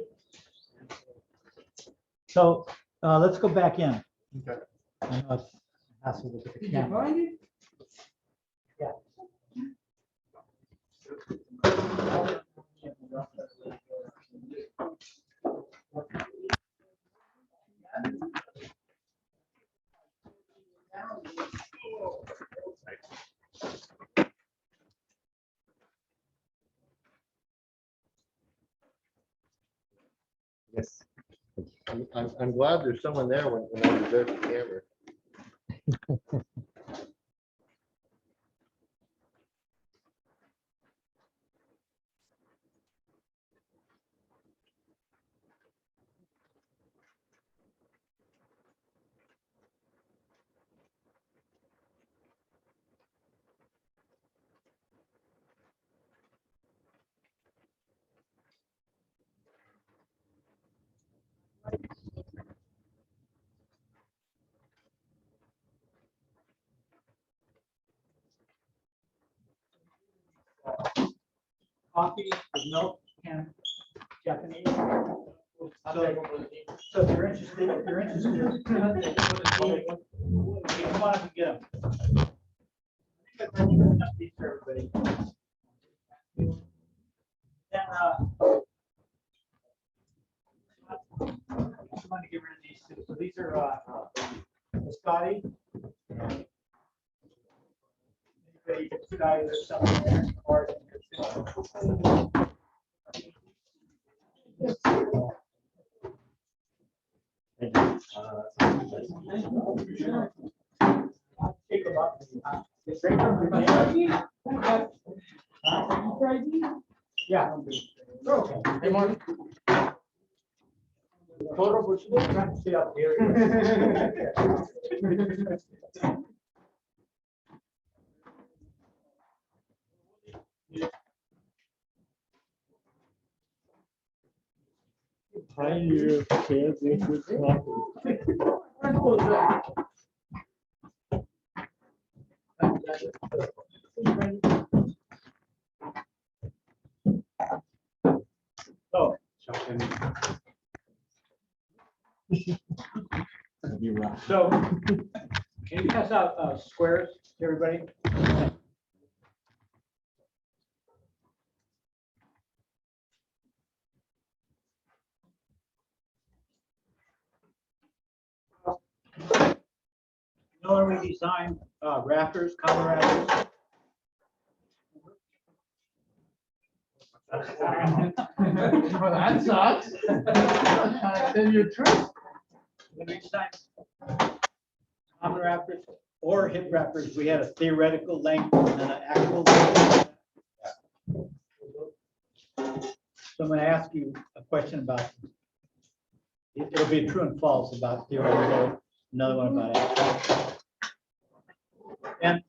So let's go back in. Okay. I know it's a hassle to look at the camera. Yeah. Yes. I'm glad there's someone there when I was there for camera. Coffee with milk and Japanese. So if you're interested, come on up and get them. These for everybody. Then, I'm going to get rid of these two. So these are Scotty. Anybody, Scotty, there's something there. Or- Take them up. Yeah. Okay. Hey, Mark. Total, we're just trying to stay up here. Pioneer Chairs Liquid Coffee. So, so can you pass out squares to everybody? You know when we design rafters, common rafters? Well, that sucks. Then you're true. When we design common rafters or hip rafters, we had a theoretical length and then an actual length. So I'm going to ask you a question about, it'll be true and false about theoretical, another one about actual. And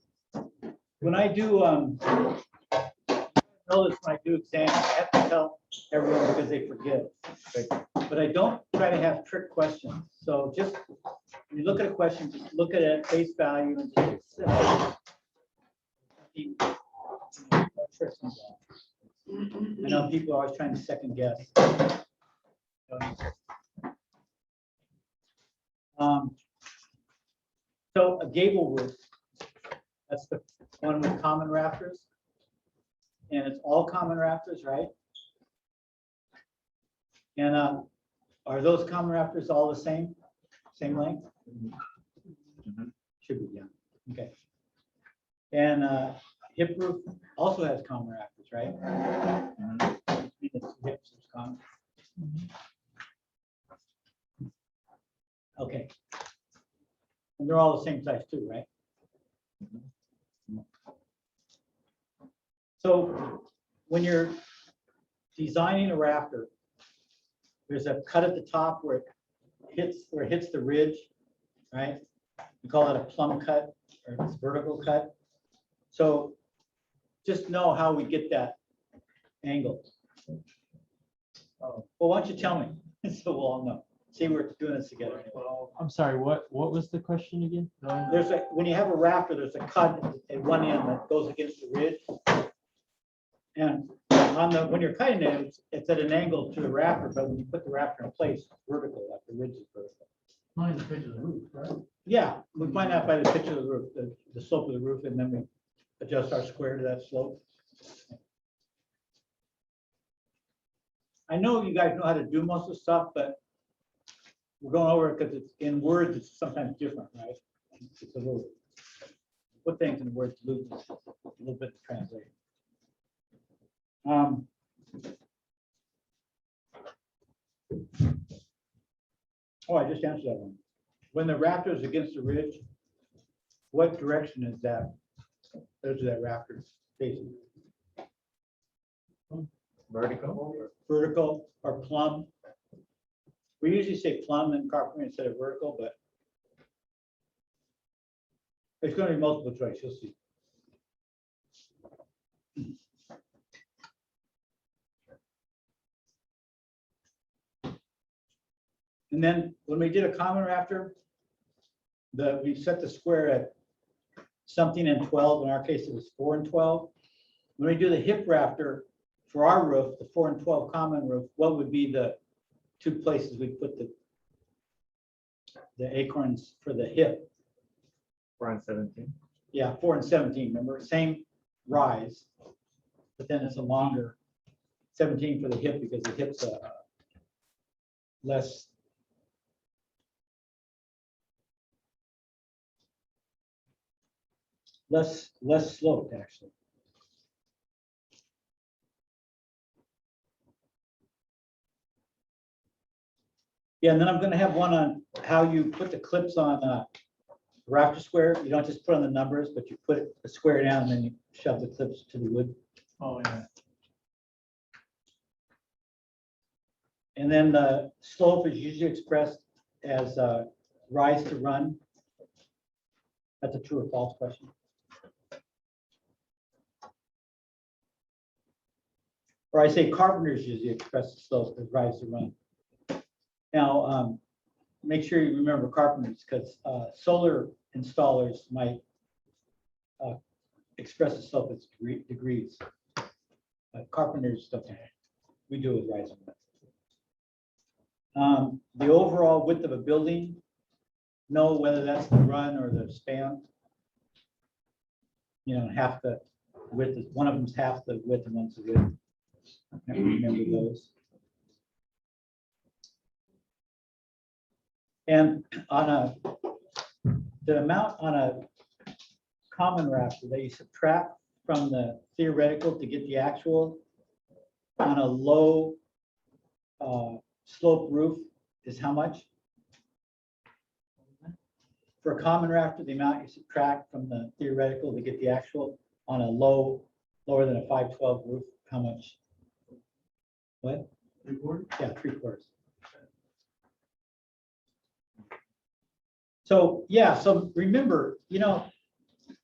when I do, notice when I do exams, I have to tell everyone because they forget. But I don't try to have trick questions. So just, when you look at a question, just look at it at face value and just accept it. No tricks involved. I know people are always trying to second guess. So a gable roof, that's the one with common rafters. And it's all common rafters, right? And are those common rafters all the same length? Should be, yeah, okay. And hip roof also has common rafters, right? It's hips is common. Okay. And they're all the same size too, right? So when you're designing a rafter, there's a cut at the top where it hits the ridge, right? We call it a plumb cut or it's vertical cut. So just know how we get that angle. Well, why don't you tell me? So we'll all know. See, we're doing this together. I'm sorry, what was the question again? There's a, when you have a rafter, there's a cut at one end that goes against the ridge. And on the, when you're cutting it, it's at an angle to the rafter, but when you put the rafter in place, it's vertical, like the ridge is vertical. Find the pitch of the roof, right? Yeah, we find out by the pitch of the roof, the slope of the roof, and then we adjust our square to that slope. I know you guys know how to do most of the stuff, but we're going over it because it's in words, it's sometimes different, right? It's a little, put things in words, lose a little bit to translate. Oh, I just answered that one. When the rafter is against the ridge, what direction is that? Those are that rafter facing. Vertical. Vertical or plumb. We usually say plumb in carpentry instead of vertical, but it's going to be multiple choice. You'll see. And then when we did a common rafter, we set the square at something in 12. In our case, it was 4 and 12. When we do the hip rafter for our roof, the 4 and 12 common roof, what would be the two places we put the acorns for the hip? 4 and 17. Yeah, 4 and 17. Remember, same rise, but then it's a longer 17 for the hip because the hip's less. Less sloped, actually. Yeah, and then I'm going to have one on how you put the clips on rafter square. You don't just put on the numbers, but you put a square down and then you shove the clips to the wood. Oh, yeah. And then the slope is usually expressed as rise to run. That's a true or false question. Or I say carpenters usually express the slope as rise to run. Now, make sure you remember carpenters, because solar installers might express the slope as degrees. But carpenters don't. We do it rising. The overall width of a building, know whether that's the run or the span. You know, half the width, one of them's half the width and one's the width. Remember those. And on the amount on a common rafter that you subtract from the theoretical to get the actual on a low slope roof is how much? For a common rafter, the amount you subtract from the theoretical to get the actual on a lower than a 512 roof, how much? What? 3/4? Yeah, 3/4. So, yeah, so remember, you know,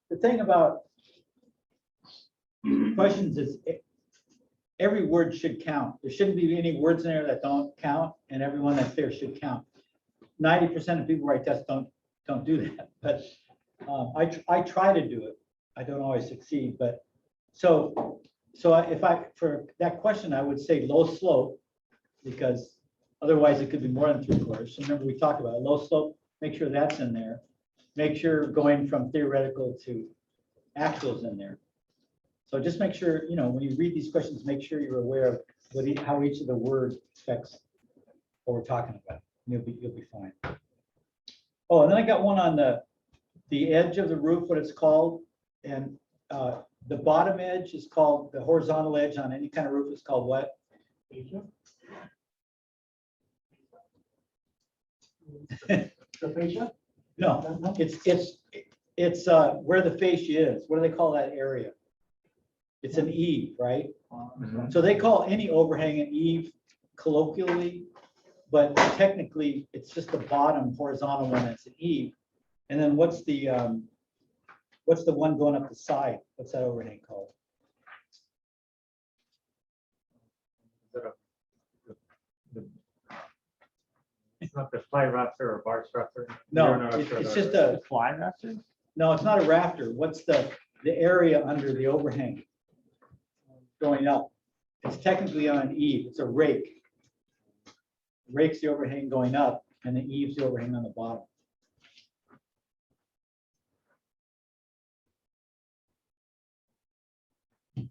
the thing about questions is every word should count. There shouldn't be any words in there that don't count, and everyone that's there should count. 90% of people write tests don't do that, but I try to do it. I don't always succeed, but so for that question, I would say low slope, because otherwise it could be more than 3/4. So remember, we talked about it. Low slope, make sure that's in there. Make sure going from theoretical to actuals in there. So just make sure, you know, when you read these questions, make sure you're aware of how each of the words affects what we're talking about. You'll be fine. Oh, and then I got one on the edge of the roof, what it's called, and the bottom edge is called, the horizontal edge on any kind of roof is called what? The fascia? No, it's where the fascia is. What do they call that area? It's an eave, right? So they call any overhang an eave colloquially, but technically it's just the bottom horizontal one that's an eave. And then what's the one going up the side? What's that overhang called? It's not the fly rafter or bar rafter. No, You're not sure it's about just that. a, Fly rafter? no, it's not a rafter. What's the area under the overhang going up? It's technically on an eave. It's a rake. Rake's the overhang going up, and the eave's the overhang on the bottom. Did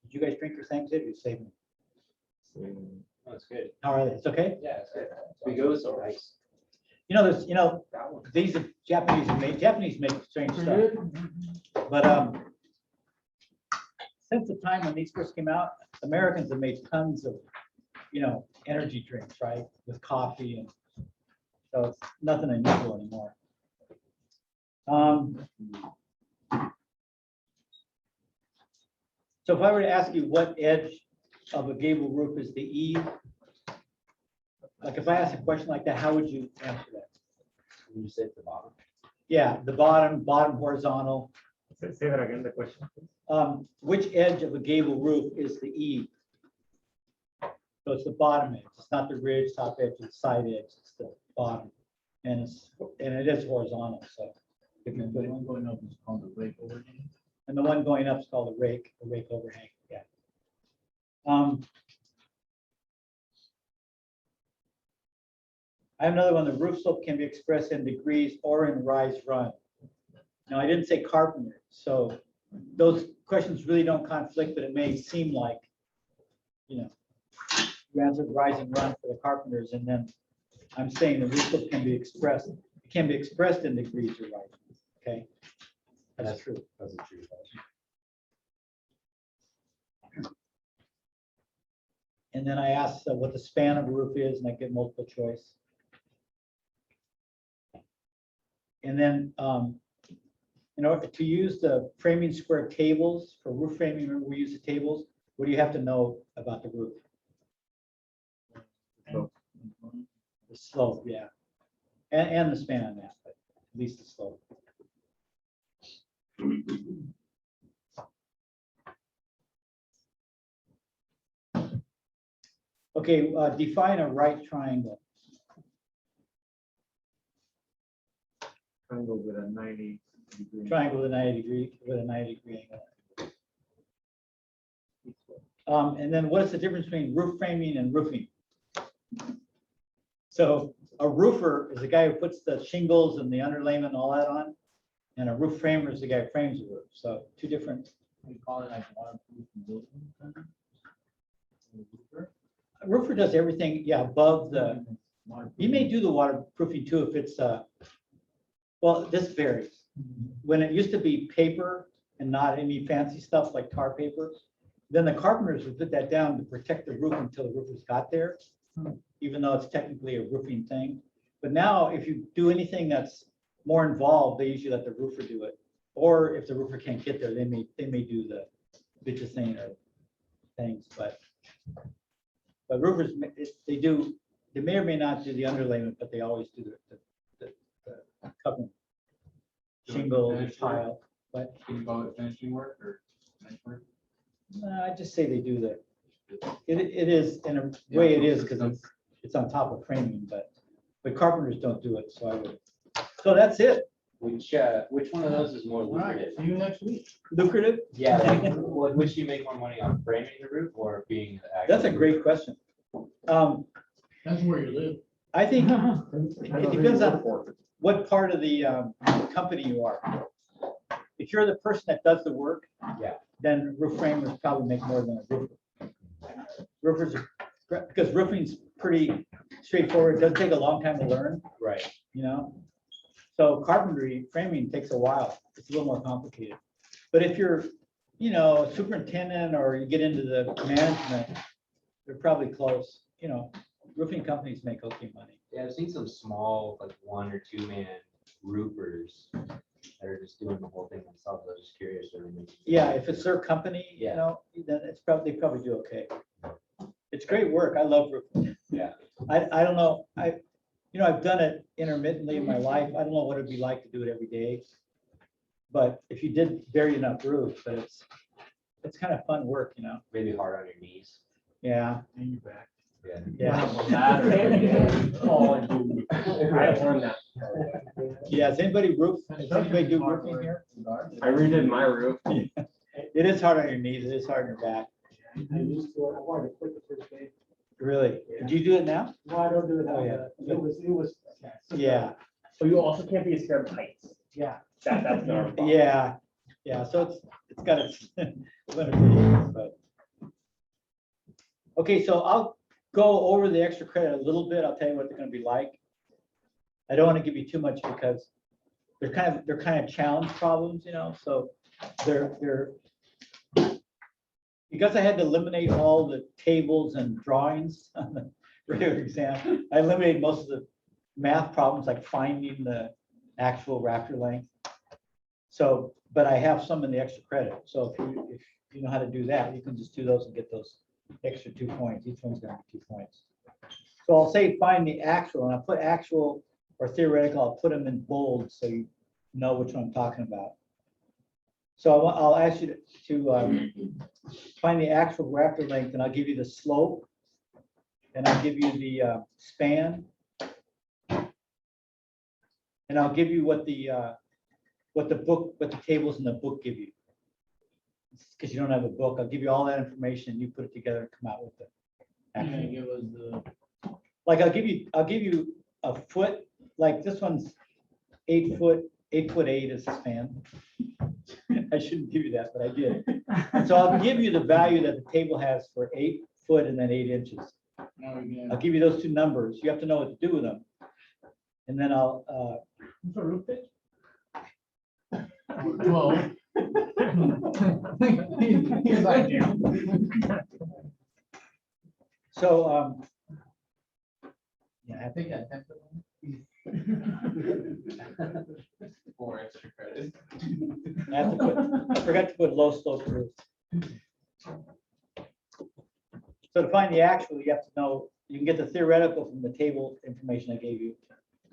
you guys drink your things? Did you save them? That's good. All right, it's okay. Yeah, it's good. We go so nice. You know, there's, you know, these are Japanese make strange stuff. But since the time when these first came out, Americans have made tons of, you know, energy drinks, right? With coffee, and so it's nothing unusual anymore. So if I were to ask you what edge of a gable roof is the eave, like if I asked a question like that, how would you answer that? You say at the bottom. Yeah, the bottom horizontal. Say that again, the question. Which edge of a gable roof is the eave? So it's the bottom edge. It's not the ridge, top edge, it's side edge. It's the bottom, and it is horizontal. So if you put it, one going up is called the rake overhang. and the one going up is called the rake overhang. Yeah. I have another one. The roof slope can be expressed in degrees or in rise run. Now, I didn't say carpenter, so those questions really don't conflict, but it may seem like, you know, you answered rise and run for the carpenters, and then I'm saying the roof slope can be expressed. It can be expressed in degrees or rise. Okay, that's true. That's a true question. And then I asked what the span of a roof is, and I get multiple choice. And then, in order to use the framing square tables for roof framing, remember we use the tables. What do you have to know about the roof? The slope, yeah. And the span on that, but at least the slope. Okay, define a right triangle. Triangle with a 90-degree. Triangle with a 90-degree angle. And then what is the difference between roof framing and roofing? So a roofer is the guy who puts the shingles and the underlayment and all that on. And a roof framer is the guy who frames the roof. So two different. We call it like waterproof building. kind of. A roofer does everything, yeah, above the, he may do the waterproofing too if it's, well, this varies. When it used to be paper and not any fancy stuff like tar paper, then the carpenters would put that down to protect the roof until the roofers got there, even though it's technically a roofing thing. But now if you do anything that's more involved, they usually let the roofer do it. Or if the roofer can't get there, they may do the bitching or things, but roofers, they may or may not do the underlayment, but they always do the covering. Shingle, the tile, but Can you call it finishing work or night work? I just say they do it is, in a way it is, because it's on top of framing, but carpenters don't do it, so I would. So that's it. Which one of those is more All right, lucrative? see you next week. Lucrative? Yeah, like, which you make more money on, framing the roof or being the actual? That's a great question. That's where you live. I think it depends on what part of the company you are. If you're the person that does the work, Yeah. then roof framers probably make more than a roofer. Roofers, because roofing's pretty straightforward, it doesn't take a long time to learn, Right. you know? So carpentry, framing takes a while, it's a little more complicated. But if you're, you know, a superintendent or you get into the management, they're probably close, you know, roofing companies make okay money. Yeah, I've seen some small, like 1 or 2 man roofers that are just doing the whole thing themselves. I was just curious. What they make. Yeah, if it's their company, you Yeah. know, then it's probably, they probably do okay. It's great work, I love roofing. Yeah. I don't know, you know, I've done it intermittently in my life, I don't know what it'd be like to do it every day. But if you did bury enough roof, but it's kind of fun work, you know, Maybe hard on your knees. yeah, And you back. Yeah. yeah. Oh, dude, I learned that. Yeah, does anybody anybody do roofing here? I redid my roof. It is hard on your knees, it is hard on your back, I used to, I wanted to quit the first day. really. Do you do it now? No, I don't do it now. Oh, yeah. It was. Yeah, So you also can't be scared of heights. Yeah. That's the problem. yeah, so it's got its limitations, but. Okay, so I'll go over the extra credit a little bit, I'll tell you what they're gonna be like. I don't wanna give you too much because they're kind of challenge problems, you know, so they're. Because I had to eliminate all the tables and drawings on the regular exam, I eliminated most of the math problems, like finding the actual rafter length. So, but I have some in the extra credit, so if you know how to do that, you can just do those and get those extra 2 points, each one's gonna be 2 points. So I'll say find the actual, and I'll put actual or theoretical, I'll put them in bold, so you know which one I'm talking about. So I'll ask you to find the actual rafter length, and I'll give you the slope, and I'll give you the span, and I'll give you what the tables in the book give you. Because you don't have a book, I'll give you all that information, you put it together and come out with it. You're gonna give us the, Like I'll give you a foot, like this one's 8 foot, 8'8" is the span. I shouldn't give you that, but I did. So I'll give you the value that the table has for 8 foot and then 8 inches. now we're I'll gonna, give you those 2 numbers. You have to know what to do with them. And then I'll, For roof pitch? 12. He's like, yeah. so, yeah, I think I have Four extra credits. I forgot to put low slope roof. So to find the actual, you have to know, you can get the theoretical from the table information I gave you,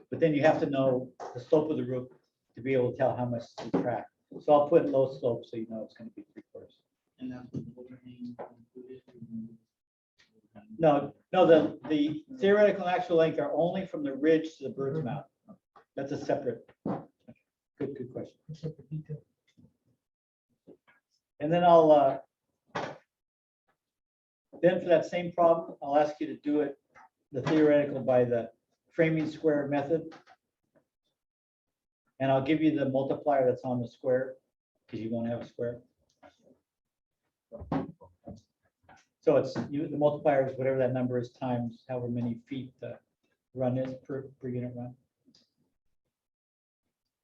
but then you have to know the slope of the roof to be able to tell how much to crack. So I'll put low slope so you know it's gonna be 3/4. And that's what the overhang included. No, the theoretical and actual length are only from the ridge to the bird's mouth. That's a separate. Good question. And then then for that same problem, I'll ask you to do it, the theoretical by the framing square method. And I'll give you the multiplier that's on the square, because you won't have a square. So it's, the multiplier is whatever that number is times however many feet the run is per unit run.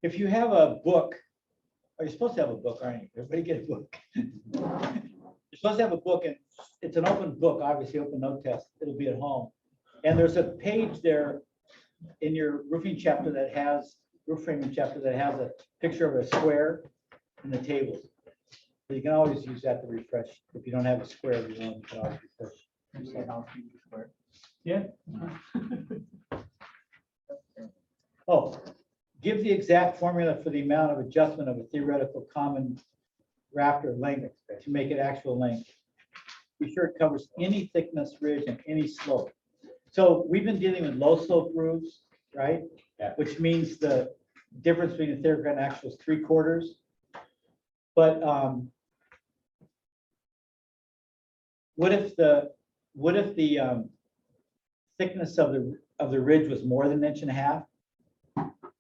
If you have a book, you're supposed to have a book, aren't you? Everybody get a book. You're supposed to have a book, and it's an open book, obviously open note test. It'll be at home. And there's a page there in your roofing chapter that has, roof framing chapter that has a picture of a square and the tables. So you can always use that to refresh. If you don't have a square, you can always refresh. Yeah. Oh, give the exact formula for the amount of adjustment of a theoretical common rafter length to make it actual length. Be sure it covers any thickness, ridge, and any slope. So we've been dealing with low slope roofs, right? Yeah. Which means the difference between the theoretical and actual is 3/4. But what if the thickness of the ridge was more than 1.5 inches?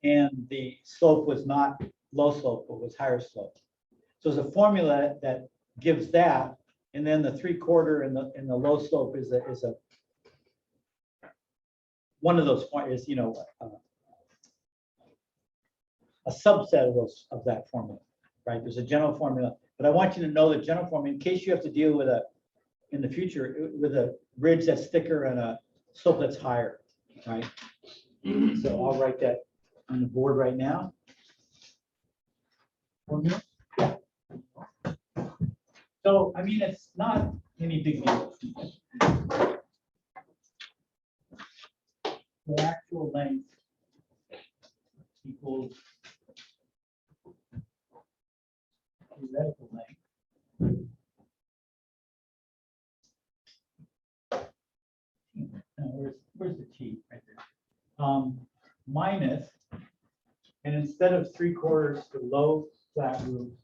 And the slope was not low slope, but was higher slope. So there's a formula that gives that, and then the 3/4 in the low slope is a one of those is, you know, a subset of that formula, right? There's a general formula, but I want you to know the general formula in case you have to deal with in the future with a ridge that's thicker and a slope that's higher, right? So I'll write that on the board right now. Yeah. So, I mean, it's not any big deal. The actual length equals theoretical length. Where's the T right there? Minus, and instead of 3/4 for low flat roofs,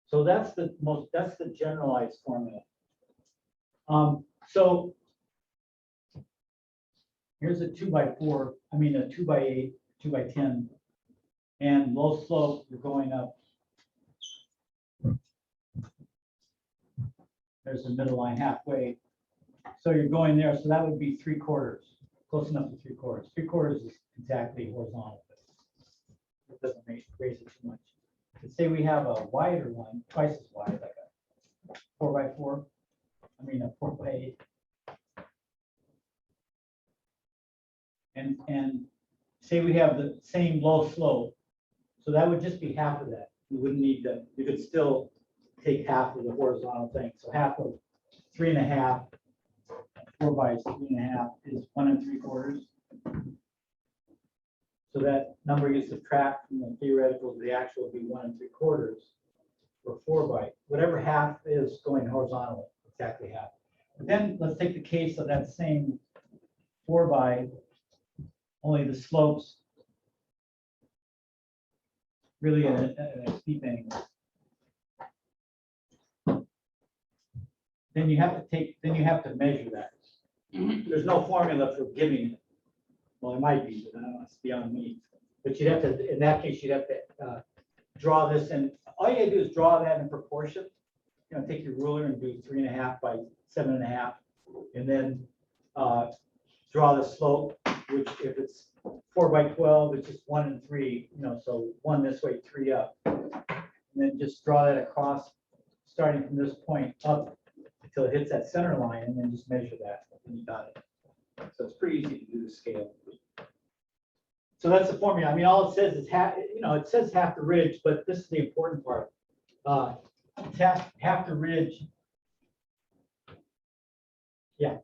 so that's the generalized formula. So here's a 2x4, I mean a 2x8, 2x10, and low slope, you're going up. There's the middle line halfway. So you're going there, so that would be 3/4, close enough to 3/4. 3/4 is exactly horizontal. It doesn't raise it too much. Let's say we have a wider one, twice as wide, like a 4x4. I mean a 4x8. And say we have the same low slope, so that would just be half of that. You wouldn't need to, you could still take half of the horizontal thing. So half of 3.5, 4x3.5 is 1 3/4. So that number you subtract from the theoretical to the actual would be 1 3/4, or 4x, whatever half is going horizontal, exactly half. But then let's take the case of that same 4x, only the slopes really at a steep angle. Then you have to measure that. There's no formula for giving it. Well, it might be, but I don't know, it's beyond me. But you'd have to, in that case, you'd have to draw this in. All you gotta do is draw that in proportion. You know, take your ruler and do 3.5 by 7.5, and then draw the slope, which if it's 4x12, it's just 1 and 3. You know, so 1 this way, 3 up, and then just draw that across, starting from this point up until it hits that center line, and then just measure that, and you got it. So it's pretty easy to do the scale. So that's the formula. I mean, all it says is half, it says half the ridge, but this is the important part. It's half the ridge. Yeah.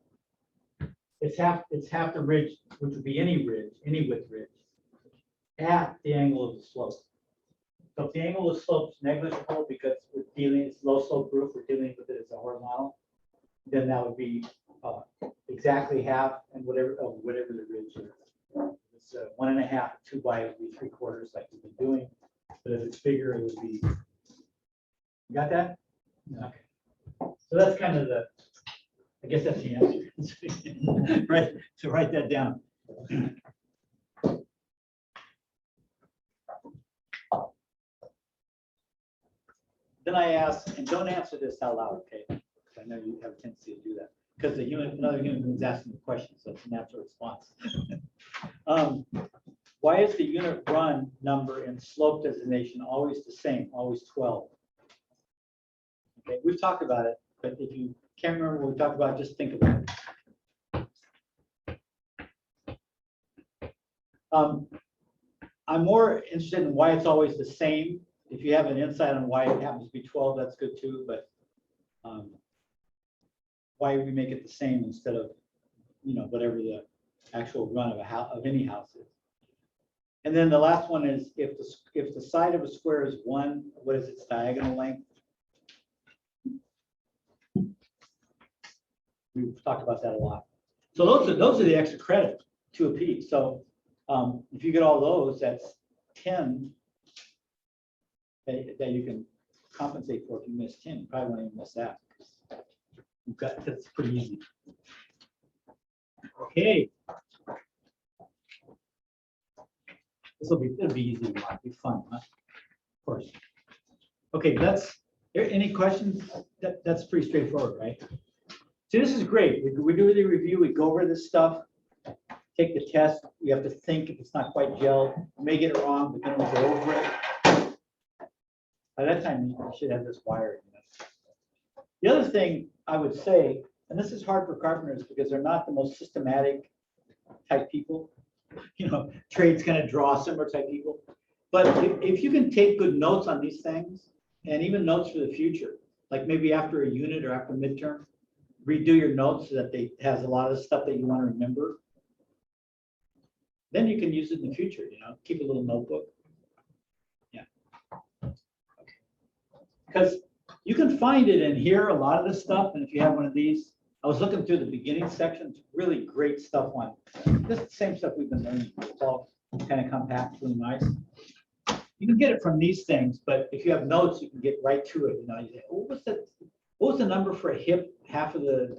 It's half the ridge, which would be any ridge, any width ridge, at the angle of the slope. So if the angle of the slope is negligible because we're dealing, it's low slope roof, we're dealing with it as a horizontal, then that would be exactly half and whatever the ridge is. It's 1.5, 2 by would be 3/4 like we've been doing. But if it's bigger, it would be. You got that? Okay. So that's kind of I guess that's the answer. Right. So write that down. Then I asked, and don't answer this out loud, okay? Because I know you have a tendency to do that. Because another human being is asking the question, so it's a natural response. Why is the unit run number and slope designation always the same, always 12? Okay, we've talked about it, but if you can't remember what we talked about, just think about it. I'm more interested in why it's always the same. If you have an insight on why it happens to be 12, that's good too, but why we make it the same instead of, whatever the actual run of of any house is. And then the last one is if the side of a square is 1, what is its diagonal length? We've talked about that a lot. So those are the extra credit, 2 apiece. So if you get all those, that's 10 that you can compensate for if you miss 10. You probably won't even miss that. That's pretty easy. Okay. It'll be easy. It'll be fun, huh? Of course. Okay, any questions? That's pretty straightforward, right? So this is great. We do the review, we go over this stuff, take the test. We have to think if it's not quite gelled. We may get it wrong, but then we'll go over it. By that time, you should have this wired. The other thing I would say, and this is hard for carpenters because they're not the most systematic type people. Trades kind of draw similar type people. But if you can take good notes on these things and even notes for the future, like maybe after a unit or after midterm, redo your notes so that it has a lot of the stuff that you want to remember. Then you can use it in the future, keep a little notebook. Yeah. Okay. Because you can find it in here, a lot of this stuff. And if you have one of these, I was looking through the beginning section, it's really great stuff on this, the same stuff we've been learning. It's all kind of compact, really nice. You can get it from these things, but if you have notes, you can get right to it. You say, oh, what was the number for a hip, half of the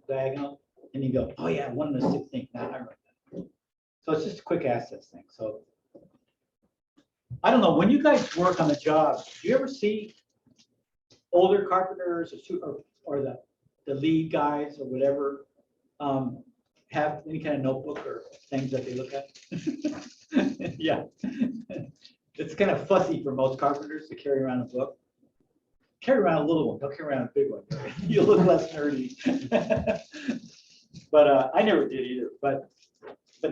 diagonal? And you go, oh yeah, 1/16. Now I remember that. So it's just a quick access thing. So I don't know, when you guys work on the job, do you ever see older carpenters or the lead guys or whatever have any kind of notebook or things that they look at? Yeah. It's kind of fussy for most carpenters to carry around a book. Carry around a little one, don't carry around a big one. You'll look less nerdy. But I never did either. But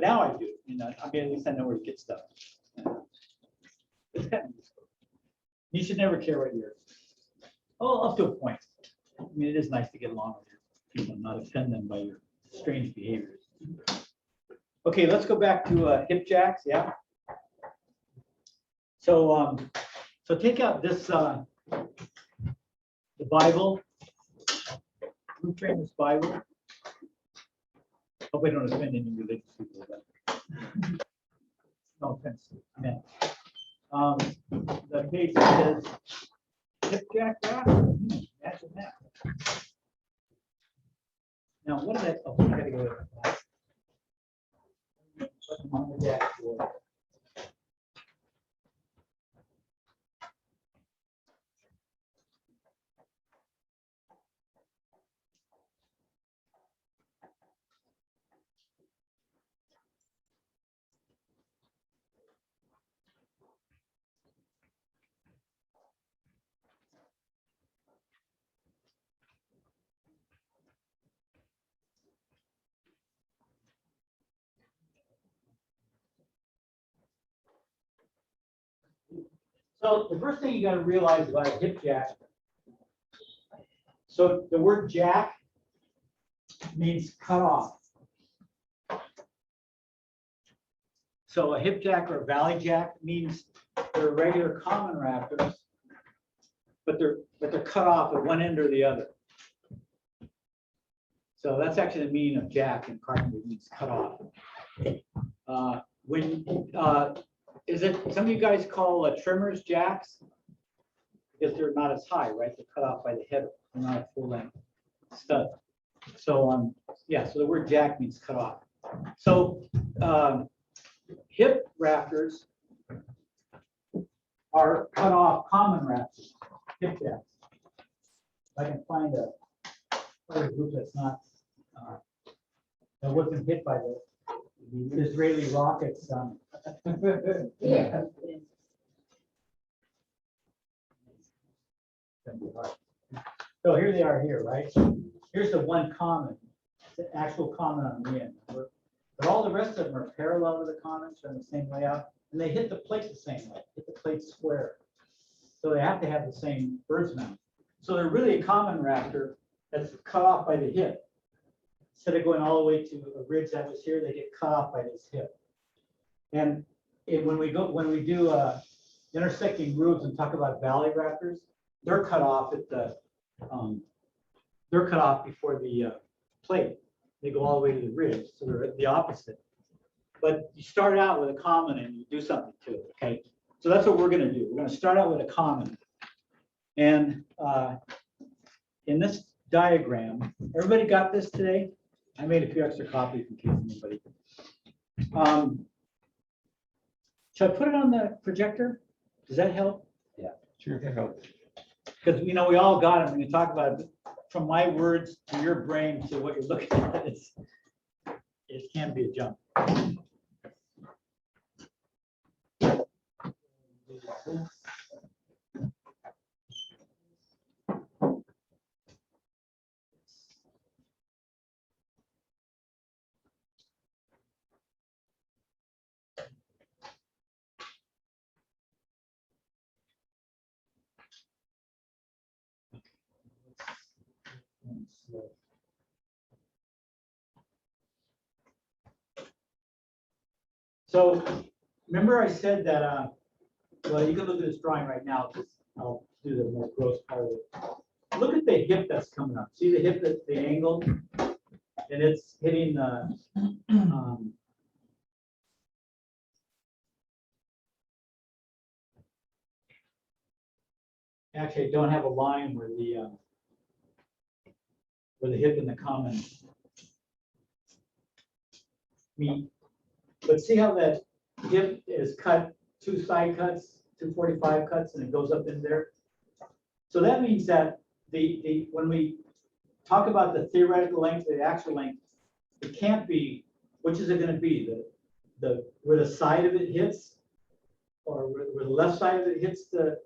now I do. I mean, at least I know where to get stuff. It's kind of useful. You should never care what you're. Oh, up to a point. I mean, it is nice to get along with your people, not offend them by your strange behaviors. Okay, let's go back to hip jacks. Yeah. So take out this the Bible. Blue Framers Bible. Hope I don't offend any religious people. But no offense. Man. The page says hip jack rack. Imagine that. Now, what did I? Oh, I gotta go to that. Put them on the dashboard. Well, the first thing you gotta realize about a hip jack. So the word jack means cut off. So a hip jack or a valley jack means they're regular common rafters, but they're cut off at one end or the other. So that's actually the meaning of jack in carpentry, means cut off. Is it, some of you guys call trimmers jacks? Because they're not as high, right? They're cut off by the head, they're not a full length stud. So, yeah, so the word jack means cut off. So, hip rafters are cut off common rafters, hip jacks. If I can find a group that's not, that wasn't hit by the Israeli rockets. Yeah. So here they are here, right? Here's the one common, the actual common on the end. But all the rest of them are parallel to the commons, are in the same layout, and they hit the plate the same way, hit the plate square. So they have to have the same bird's mouth. So they're really a common rafter that's cut off by the hip. Instead of going all the way to a ridge that was here, they get cut off by this hip. And when we do intersecting roofs and talk about valley rafters, they're cut off at the, they're cut off before the plate. They go all the way to the ridge, so they're the opposite. But you start out with a common and you do something to it, okay? So that's what we're gonna do. We're gonna start out with a common. And in this diagram, everybody got this today? I made a few extra copies in case anybody. Should I put it on the projector? Does that help? Yeah, sure, that helps. Because, you know, we all got it. When you talk about it, from my words to your brain to what you're looking at, it can be a jump. So remember I said that, well, you can look at this drawing right now, because I'll do the more gross part of it. Look at the hip that's coming up. See the hip, that's the angle? And it's hitting the, actually, I don't have a line where the hip and the common meet. But see how that hip is cut, two side cuts, 245 cuts, and it goes up in there. So that means that when we talk about the theoretical length, the actual length, it can't be, which is it going to be? Where the side of it hits, or where the left side of it hits the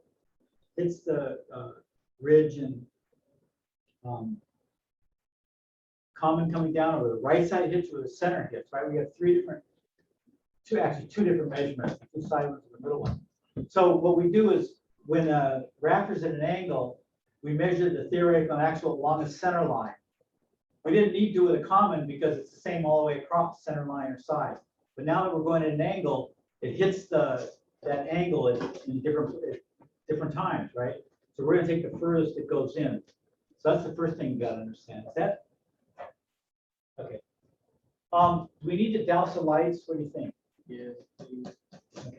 ridge and common coming down, or the right side hits, or the center hits, right? We have two different measurements, two side ones and the middle one. So what we do is when a rafter's at an angle, we measure the theoretical and actual along the center line. We didn't need to do with a common because it's the same all the way across the center line or side. But now that we're going at an angle, it hits that angle in different times, right? So we're gonna take the furthest it goes in. So that's the first thing you gotta understand. Is that? Okay. Do we need to douse the lights? What do you think? Yes. Okay.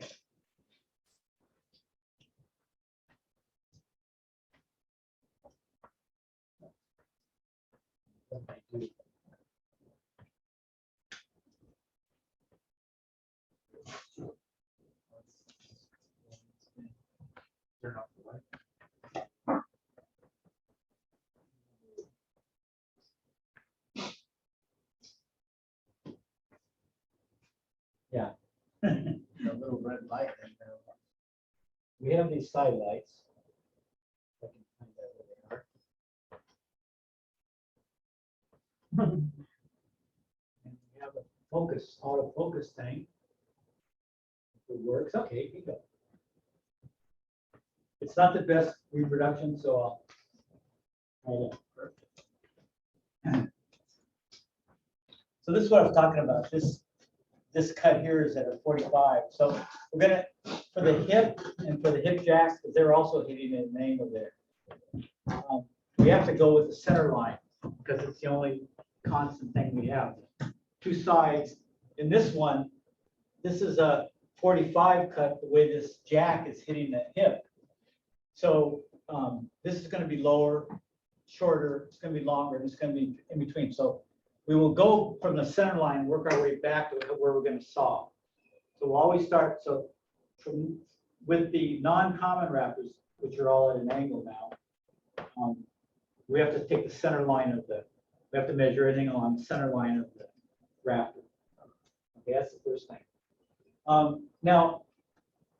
Turn off the light. Yeah. The little red light in there. We have these side lights. If I can find out where they are. And we have a focus, autofocus thing. If it works, okay, you go. It's not the best reproduction, so I'll try to. So this is what I was talking about. This cut here is at a 45. So we're gonna, for the hip and for the hip jacks, because they're also hitting at an angle there. We have to go with the center line because it's the only constant thing we have. Two sides. In this one, this is a 45 cut, the way this jack is hitting the hip. So this is going to be lower, shorter, it's going to be longer, and it's going to be in between. So we will go from the center line, work our way back to where we're going to saw. So we'll always start, so with the non-common wrappers, which are all at an angle now, we have to take the center line of we have to measure everything along the center line of the wrapper. Okay, that's the first thing. Now,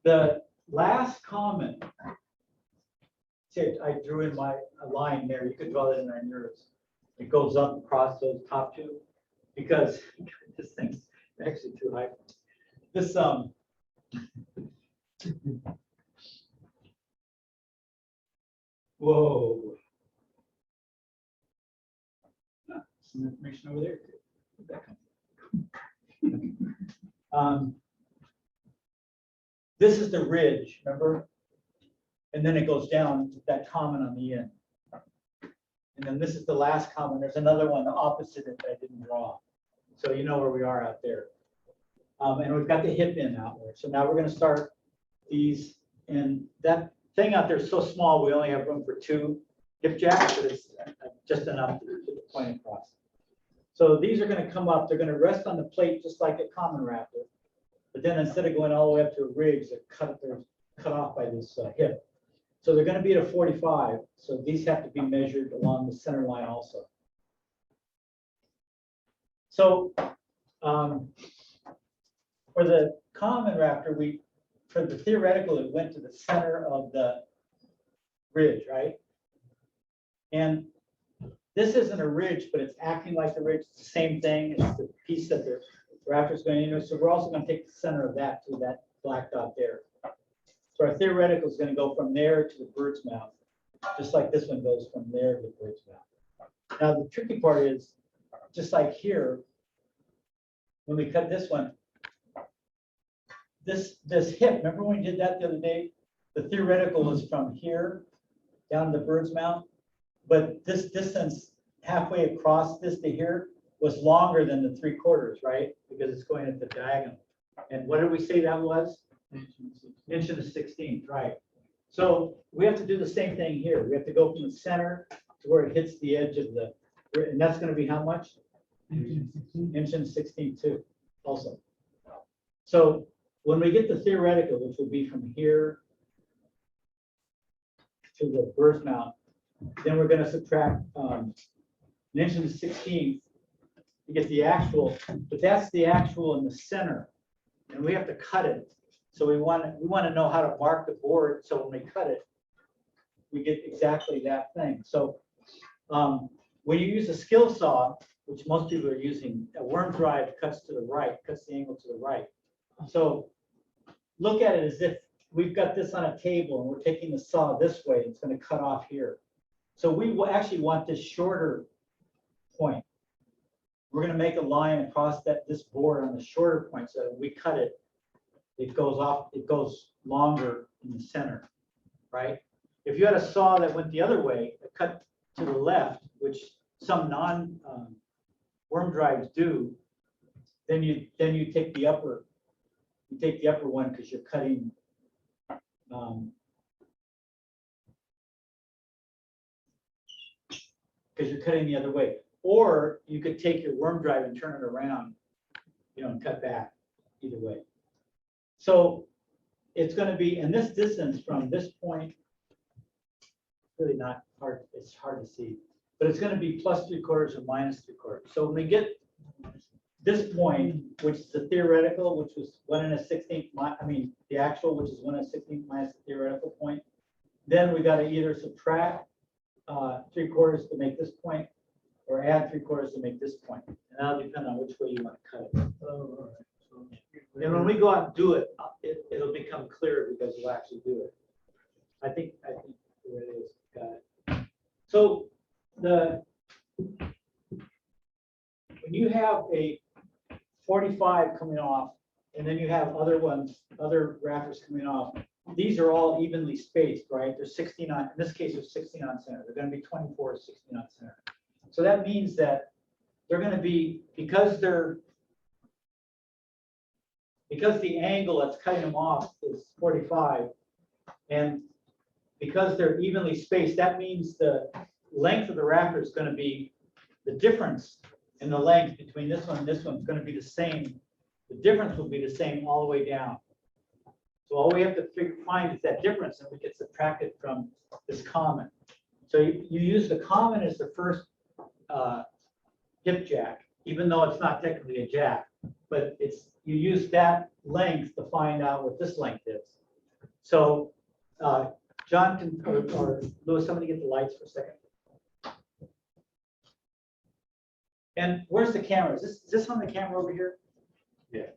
the last common, see, I drew in a line there. You could draw that in on yours. It goes up across those top two because this thing's actually too high. This whoa. Some information over there. Where'd that come from? This is the ridge, remember? And then it goes down to that common on the end. And then this is the last common. There's another one opposite it that I didn't draw. So you know where we are out there. And we've got the hip in out there. So now we're going to start these. And that thing out there is so small, we only have room for 2 hip jacks, but it's just enough to get the point across. So these are going to come up. They're going to rest on the plate just like a common wrapper. But then instead of going all the way up to a ridge, they're cut off by this hip. So they're going to be at a 45. So these have to be measured along the center line also. So for the common raptor, for the theoretical, it went to the center of the ridge, right? And this isn't a ridge, but it's acting like the ridge. It's the same thing. It's the piece that the raptor's going into. So we're also going to take the center of that to that black dot there. So our theoretical is going to go from there to the bird's mouth, just like this one goes from there to the bird's mouth. Now, the tricky part is, just like here, when we cut this one, this hip, remember when we did that the other day? The theoretical was from here down to the bird's mouth, but this distance halfway across this to here was longer than the 3/4, right? Because it's going at the diagonal. And what did we say that was? Inch and a 16th, right? So we have to do the same thing here. We have to go from the center to where it hits the edge of the, and that's going to be how much? Inch and 16th too, also. So when we get the theoretical, which will be from here to the bird's mouth, then we're going to subtract an inch and a 16th to get the actual, but that's the actual in the center, and we have to cut it. So we want to know how to mark the board, so when we cut it, we get exactly that thing. So when you use a skill saw, which most people are using, a worm drive cuts to the right, cuts the angle to the right. So look at it as if we've got this on a table and we're taking the saw this way. It's going to cut off here. So we will actually want this shorter point. We're going to make a line across this board on the shorter point, so when we cut it, it goes off, it goes longer in the center, right? If you had a saw that went the other way, that cut to the left, which some worm drives do, then you take the upper, one because you're cutting the other way. Or you could take your worm drive and turn it around, and cut back either way. So it's going to be, and this distance from this point, really not hard, it's hard to see, but it's going to be +3/4 or -3/4. So when we get this point, which is the theoretical, which was 1 1/16, the actual, which is 1 1/16 minus the theoretical point, then we got to either subtract 3/4 to make this point, or add 3/4 to make this point. And that'll depend on which way you want to cut it. And when we go out and do it, it'll become clearer because we'll actually do it. I think where it is, got it. So when you have a 45 coming off, and then you have other ones, other rafters coming off, these are all evenly spaced, right? There's 16 on, in this case, there's 16 on center. They're gonna be 24, 16 on center. So that means that they're gonna be, because the angle that's cutting them off is 45, and because they're evenly spaced, that means the length of the rafter is gonna be, the difference in the length between this one and this one is gonna be the same. The difference will be the same all the way down. So all we have to find is that difference, and we can subtract it from this common. So you use the common as the first hip jack, even though it's not technically a jack, but you use that length to find out what this length is. So John can, or Louis, somebody get the lights for a second. And where's the camera? Is this on the camera over here? Yeah.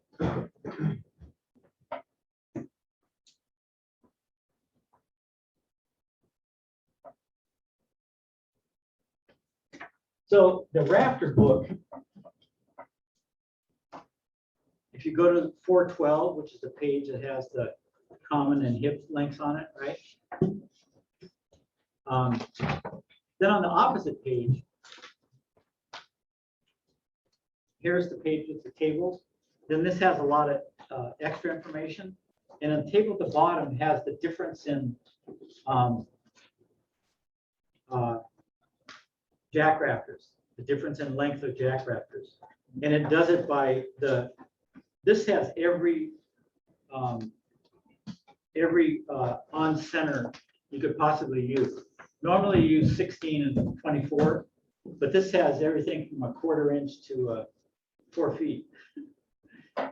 So the rafter book, if you go to 412, which is the page that has the common and hip lengths on it, right? Then on the opposite page, here's the page with the tables. Then this has a lot of extra information. And the table at the bottom has the difference in jack rafters, the difference in length of jack rafters. And it does it by this has every on center you could possibly use. Normally you use 16 and 24, but this has everything from a 1/4 inch to 4 feet.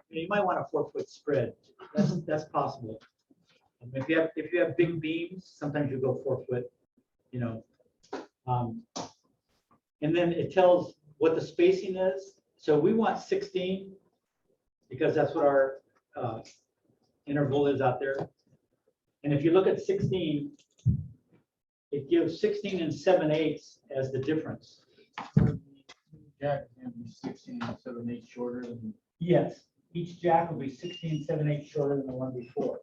You might want a 4-foot spread. That's possible. If you have big beams, sometimes you go 4 foot, you know. And then it tells what the spacing is. So we want 16 because that's what our interval is out there. And if you look at 16, it gives 16 and 7/8 as the difference. Jack can be 16 and 7/8 shorter than. Yes, each jack will be 16 7/8 shorter than the one before.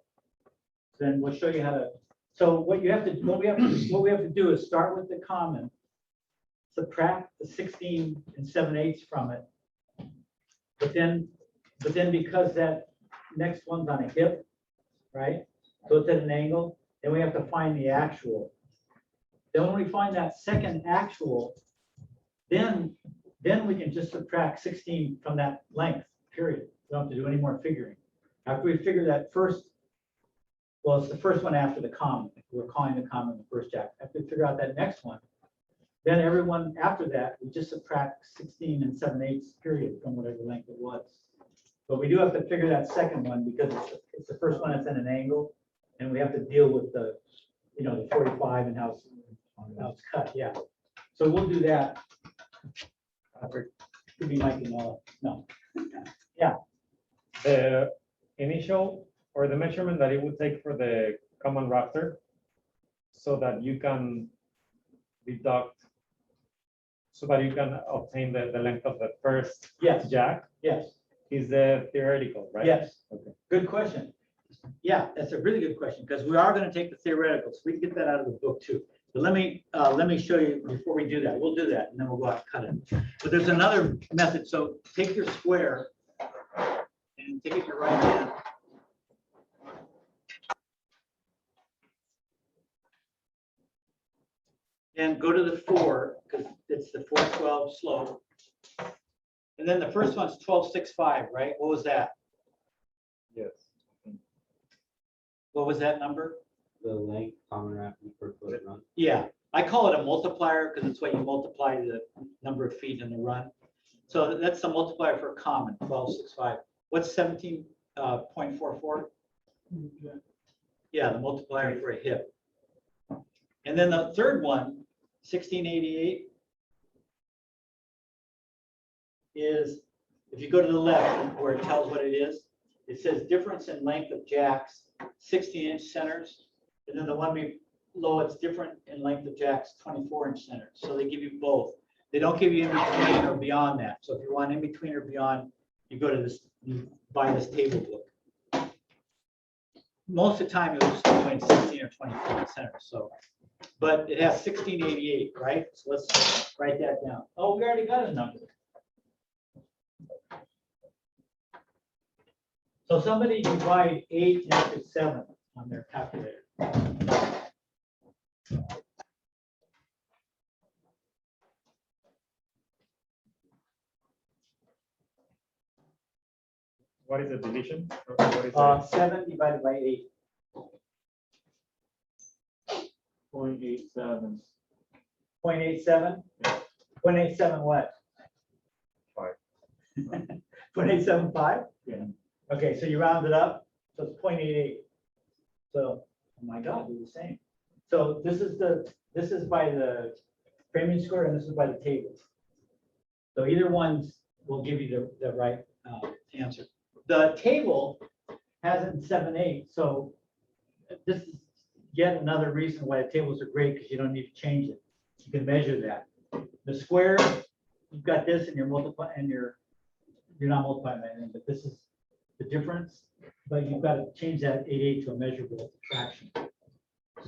Then we'll show you how to. So what we have to do is start with the common, subtract the 16 and 7/8 from it. But then because that next one's on a hip, right? So it's at an angle, then we have to find the actual. Then when we find that second actual, then we can just subtract 16 from that length, period. We don't have to do any more figuring. After we figure that first, well, it's the first one after the common. We're calling the common the first jack. After we figure out that next one, then everyone after that, we just subtract 16 and 7/8 period from whatever length it was. But we do have to figure that second one because it's the first one that's at an angle, and we have to deal with the 45 and how it's cut. Yeah. So we'll do that. Could be Mike and Noah. No. Yeah. The initial or the measurement that it would take for the common rafter so that you can deduct, so that you can obtain the length of the first Yes. jack Yes. is the theoretical, right? Yes. Okay. Good question. Yeah, that's a really good question because we are going to take the theoretical, so we can get that out of the book too. But let me show you before we do that. We'll do that and then we'll go out and cut it. But there's another method. So take your square and take it your right hand. And go to the 4 because it's the 412 slope. And then the first one's 1265, right? What was that? Yes. What was that number? The length common rafter per foot run. Yeah, I call it a multiplier because it's what you multiply the number of feet in the run. So that's the multiplier for a common, 1265. What's 17.44? Yeah, the multiplier for a hip. And then the third one, 1688, is if you go to the left where it tells what it is, it says difference in length of jacks, 16-inch centers. And then the one low, it's different in length of jacks, 24-inch center. So they give you both. They don't give you in between or beyond that. So if you want in between or beyond, you go to this, you buy this table book. Most of the time, you'll just between 16 or 24 center. So, but it has 1688, right? So let's write that down. Oh, we already got a number. So somebody divide 8 into 7 on their calculator. What is the division? What is the 7 divided by 8. 0.87. 0.87? 0.87 what? 5. 0.875? Yeah. Okay, so you round it up, so it's 0.88. So, oh my God, they're the same. So this is by the framing square and this is by the tables. So either one's will give you the right answer. The table has it in 7/8, so this is yet another reason why the tables are great, because you don't need to change it. You can measure that. The square, you've got this and you're multiplying, and you're not multiplying by anything, but this is the difference. But you've got to change that 8/8 to a measurable fraction.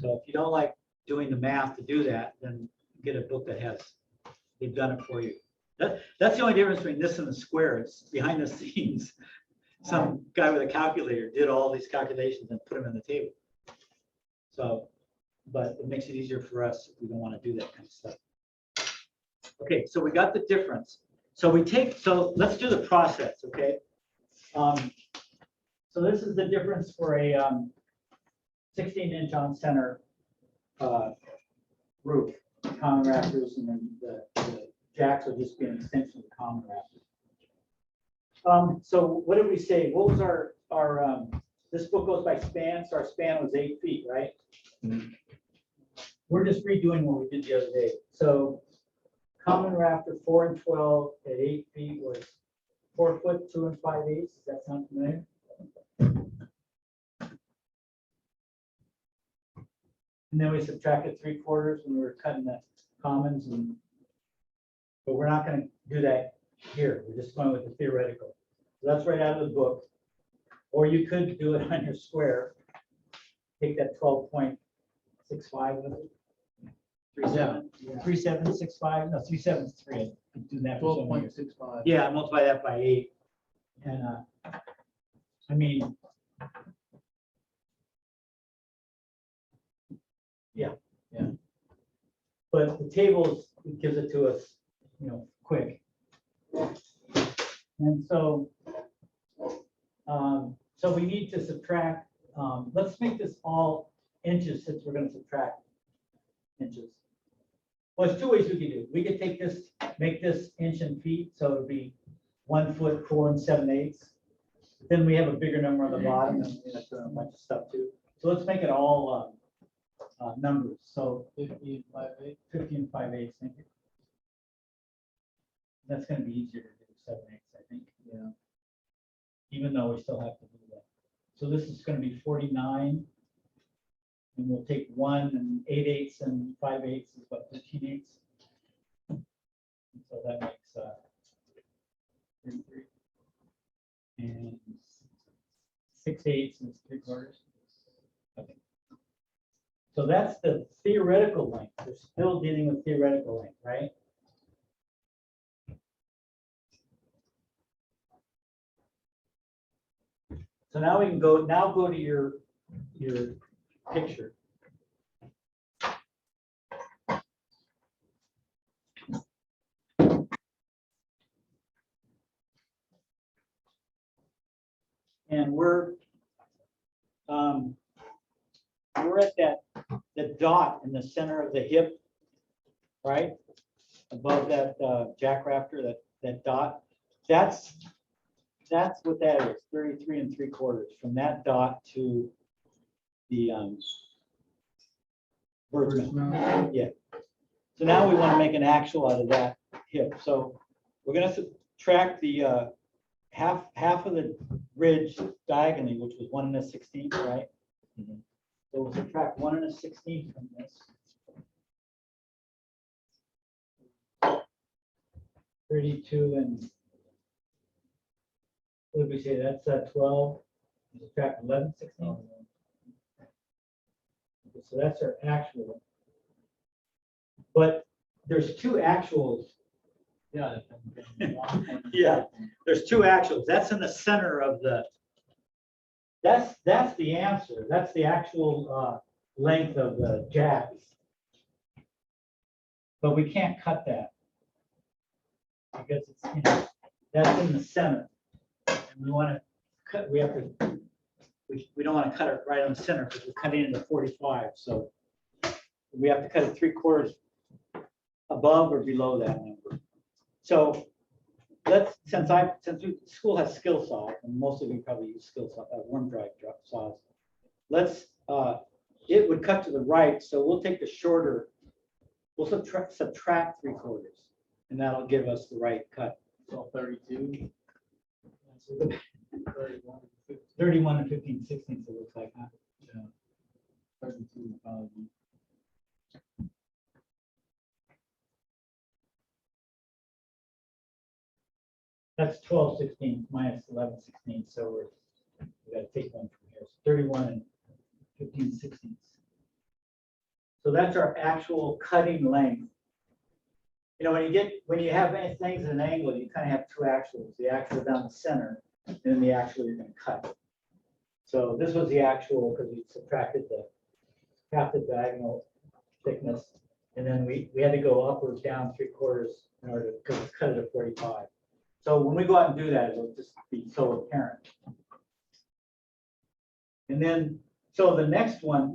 So if you don't like doing the math to do that, then get a book that has, they've done it for you. That's the only difference between this and the square. It's behind the scenes. Some guy with a calculator did all these calculations and put them in the table. So, but it makes it easier for us if we don't want to do that kind of stuff. Okay, so we got the difference. So let's do the process, okay? So this is the difference for a 16-inch on center roof, common rafters, and then the jacks will just be an extension of the common rafters. So what did we say? What was our this book goes by span, so our span was 8 feet, right? Mhm. We're just redoing what we did the other day. So common rafter 4 and 12 at 8 feet was 4 foot 2 5/8. Does that sound familiar? And then we subtracted 3/4 when we were cutting the commons, but we're not going to do that here. We're just going with the theoretical. So that's right out of the book. Or you could do it on your square. Take that 12.65 with it. 3765, no, 373. I'm doing that for some years. 12.65. Yeah, multiply that by 8. And I mean, yeah. But the tables gives it to us, quick. And so, so we need to subtract, let's make this all inches since we're going to subtract inches. Well, there's 2 ways we could do it. We could take this, make this inch in feet, so it'd be 1 foot 4 7/8. Then we have a bigger number on the bottom, and we have to do a bunch of stuff too. So let's make it all numbers. So 50 and 5/8. 50 and 5/8, thank you. That's going to be easier to do 7/8, I think. Yeah. Even though we still have to do that. So this is going to be 49. And we'll take 1 and 8/8 and 5/8 is what, 15/8. So that makes 33. And 6/8 is 3/4. Okay. So that's the theoretical length. We're still dealing with theoretical length, right? So now we can go to your picture. And we're at the dot in the center of the hip, right? Above that jack rafter, that dot. That's what that is, 33 3/4 from that dot to the birch mount. Yeah. So now we want to make an actual out of that hip. So we're going to subtract the half of the ridge diagonally, which was 1 1/16, right? So So we'll subtract 1 1/16 from this. 32 and what did we say? That's 12. Subtract 11/16. So that's our actual. But there's two actuals. Yeah. Yeah, there's two actuals. That's in the center of the. That's the answer. That's the actual length of the jacks. But we can't cut that. Because it's, that's in the center. And we want to cut, we have to, we don't want to cut it right on the center because we're cutting into 45. So we have to cut it 3/4 above or below that number. So let's, since school has skill saw, and most of you probably use skill saw, worm drive saws. Let's, it would cut to the right, so we'll take the shorter, we'll subtract 3/4, and that'll give us the right cut. So 32. 31 and 15/16, it looks like, huh? Yeah. 32 would probably be. That's 12/16 minus 11/16, so we gotta take one from here. So 31 and 15/16. So that's our actual cutting length. When you have things at an angle, you kind of have two actuals, the actual down the center, and then the actual you're gonna cut. So this was the actual because we subtracted half the diagonal thickness, and then we had to go up or down 3/4 in order to, because it's cut it at 45. So when we go out and do that, it'll just be so apparent. And then, so the next one,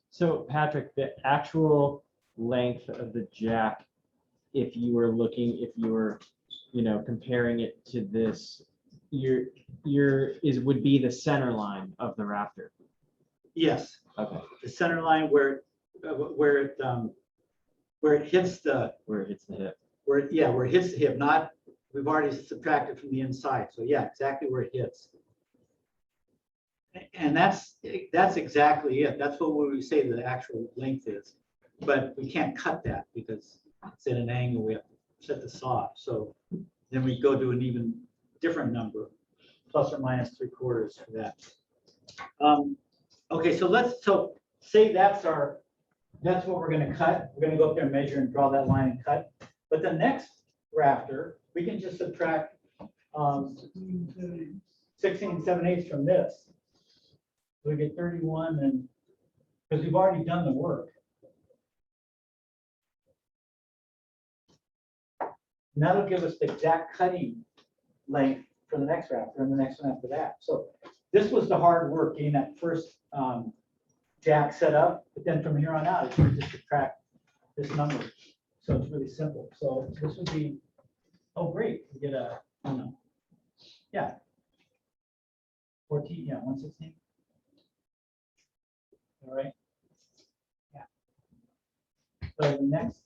So Patrick, the actual length of the jack, if you were, comparing it to this, would be the center line of the rafter. yes, Okay. the center line where it hits the, Where it hits the hip. where it hits the hip, not, we've already subtracted from the inside. So yeah, exactly where it hits. And that's exactly it. That's what we say the actual length is. But we can't cut that because it's at an angle. We have to set the saw. So then we go to an even different number, plus or minus 3/4 for that. Okay, so say that's what we're going to cut. We're going to go up there and measure and draw that line and cut. But the next rafter, we can just subtract 16 7/8 from this. We get 31, and because we've already done the work. And that'll give us the exact cutting length for the next rafter and the next one after that. So this was the hard work, getting that first jack set up, but then from here on out, it's just subtract this number. So it's really simple. So this would be, oh, great, we get a, yeah. 14, yeah, 1/16. All right. Yeah. So the next.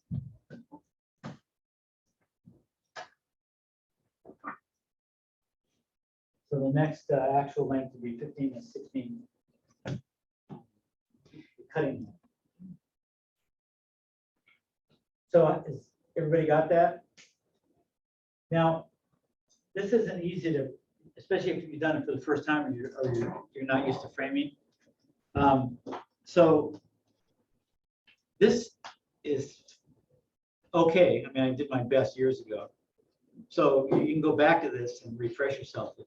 So the next actual length would be 15 and 16. Cutting. So is everybody got that? Now, this isn't easy to, especially if you've done it for the first time or you're not used to framing. So this is okay. I mean, I did my best years ago. So you can go back to this and refresh yourself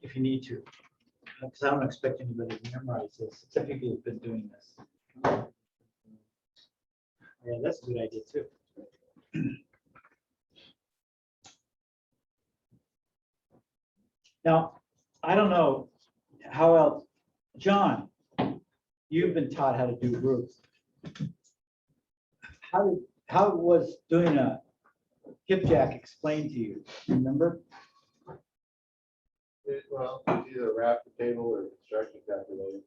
if you need to. Because I don't expect anybody to memorize this, except people who've been doing this. Yeah, that's a good idea too. Now, I don't know how else, John, you've been taught how to do roofs. How was doing a hip jack explained to you? Remember? Well, it's either a rafter table or construction calculator.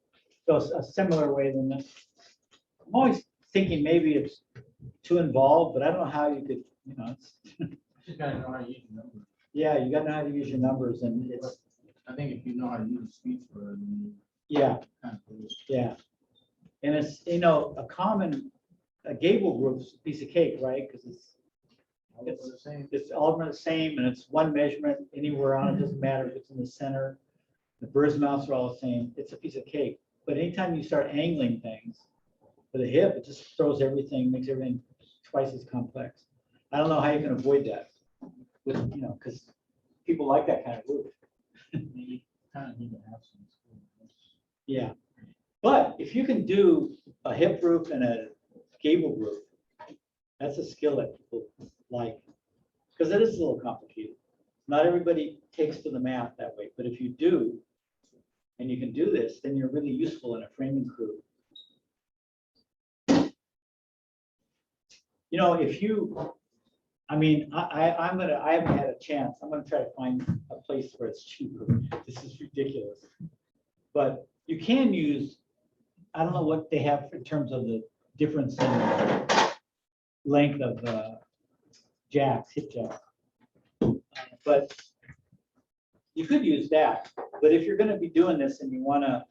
So it's a similar way than this. I'm always thinking maybe it's too involved, but I don't know how you could, it's, Just gotta know how to use the number. yeah, you gotta know how to use your numbers, and I think if you know how to use a speech for it, then you Yeah, kind of do it. yeah. And it's, a gable roof's a piece of cake, right? Because All of the same. it's all the same and it's one measurement anywhere on it, doesn't matter if it's in the center. The bird's mouths are all the same. It's a piece of cake. But anytime you start angling things with a hip, it just throws everything, makes everything twice as complex. I don't know how you can avoid that with, because people like that kind of roof. You kind of need to have some. Yeah. But if you can do a hip roof and a gable roof, that's a skill that people like. Because it is a little complicated. Not everybody takes to the math that way, but if you do, and you can do this, then you're really useful in a framing crew. If you, I haven't had a chance. I'm gonna try to find a place where it's cheaper. This is ridiculous. But you can use, I don't know what they have in terms of the difference in length of jacks, hip jacks. But you could use that. But if you're gonna be doing this and you wanna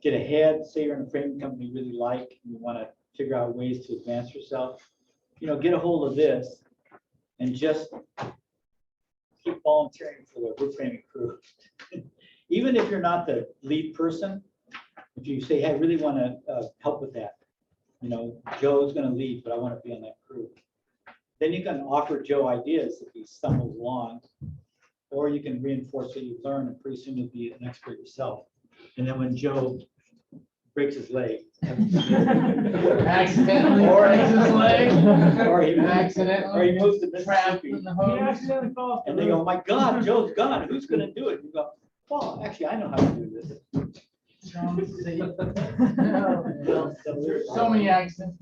get ahead, say you're in a framing company you really like, and you wanna figure out ways to advance yourself, get a hold of this and just keep volunteering for the roof framing crew. Even if you're not the lead person, if you say, hey, I really want to help with that, Joe's going to lead, but I want to be on that crew. Then you can offer Joe ideas if he stumbles along, or you can reinforce what you've learned, and pretty soon you'll be an expert yourself. And then when Joe breaks his leg, Accidentally Or- breaks his leg. or he Accidentally moves to trapped Mississippi, in the hose. and they go, my God, Joe's gone. Who's going to do it? You go, well, actually, I know how to do this. So many accidents.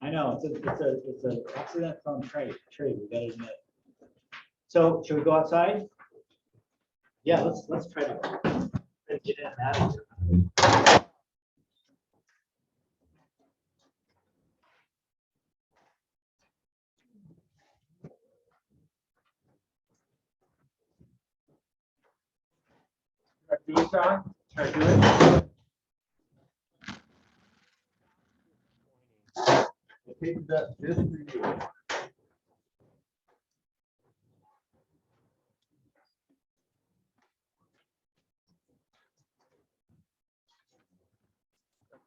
I know, it's an accident from trade, we gotta admit. So should we go outside? Yeah, let's try to get in that. Do it, John. Try to do it. I painted that just for you.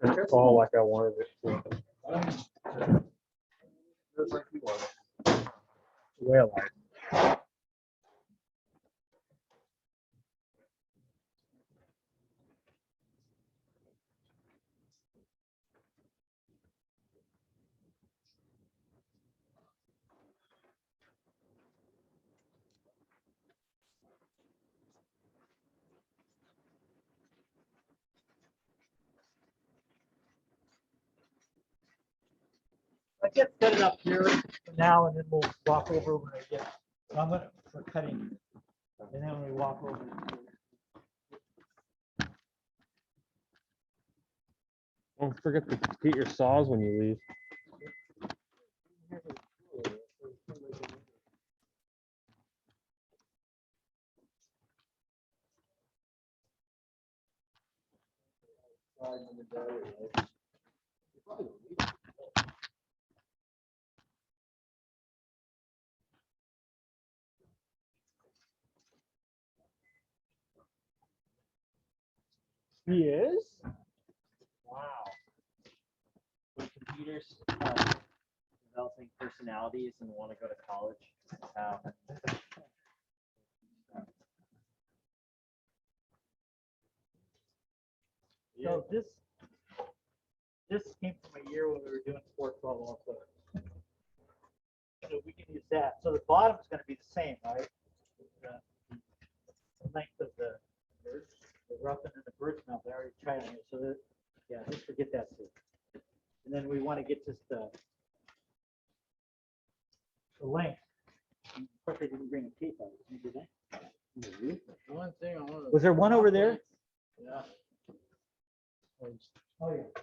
It's all like I wanted it to. Just like you wanted. Well, I get set it up here for now, and then we'll walk over when I get, so I'm gonna, for cutting, and then when we walk over. don't forget to get your saws when you leave. He is? Wow. When computers developing personalities and want to go to college. So this came from a year when we were doing 412 also. So we can use that. So the bottom is going to be the same, right? The length of the rough and the bird's mouth. I already tried on here. So that, yeah, just forget that too. And then we want to get just the length. Of course, they didn't bring a tape out. Did they? One thing I want to. Was there one over there? Yeah. Oh, yeah.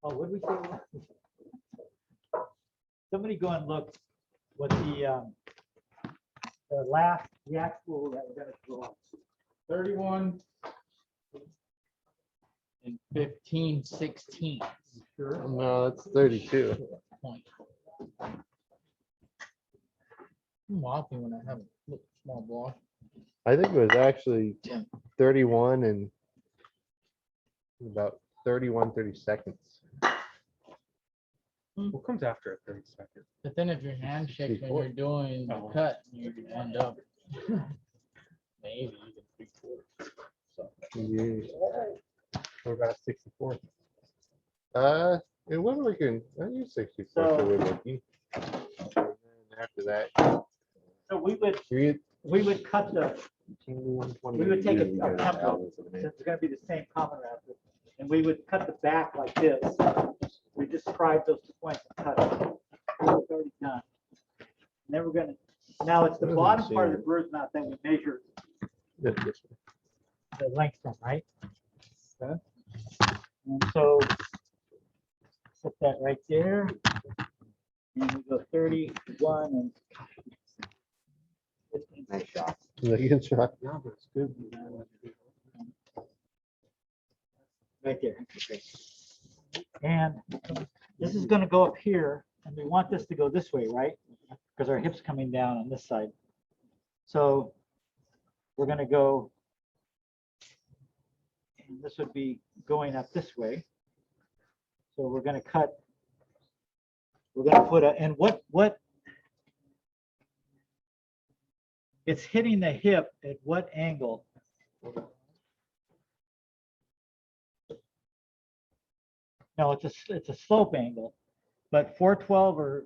Oh, what did we say? Somebody go and look what the actual that we're gonna draw. 31 and 15/16. Sure. No, it's 32. Point. I'm walking when I have a small block. I think it was actually Yeah. 31 and about 31, 30 seconds. What comes after a 30 second? But then if your hand shakes when you're doing the Oh. cut, you can end up maybe even 3/4. So Yeah. What about 64? It went like I use 64 So- for woodworking. And after that, So we would cut the, we would take a template, since it's gonna be the same common wrap, and we would cut the back like this. We describe those 2 points and cut it. It's already done. And then we're gonna, now it's the Doesn't bottom part of the seem- bird's mouth that we measure this one. the length from, right? Okay. And so put that right there. And we go 31 and. Nice shot. Good shot. Yeah, but it's good. Right there. Okay. And this is gonna go up here, and we want this to go this way, right? Because our hip's coming down on this side. So we're gonna go, and this would be going up this way. So we're gonna cut, we're gonna put a, and what, it's hitting the hip at what angle? No, it's a slope angle, but 412 or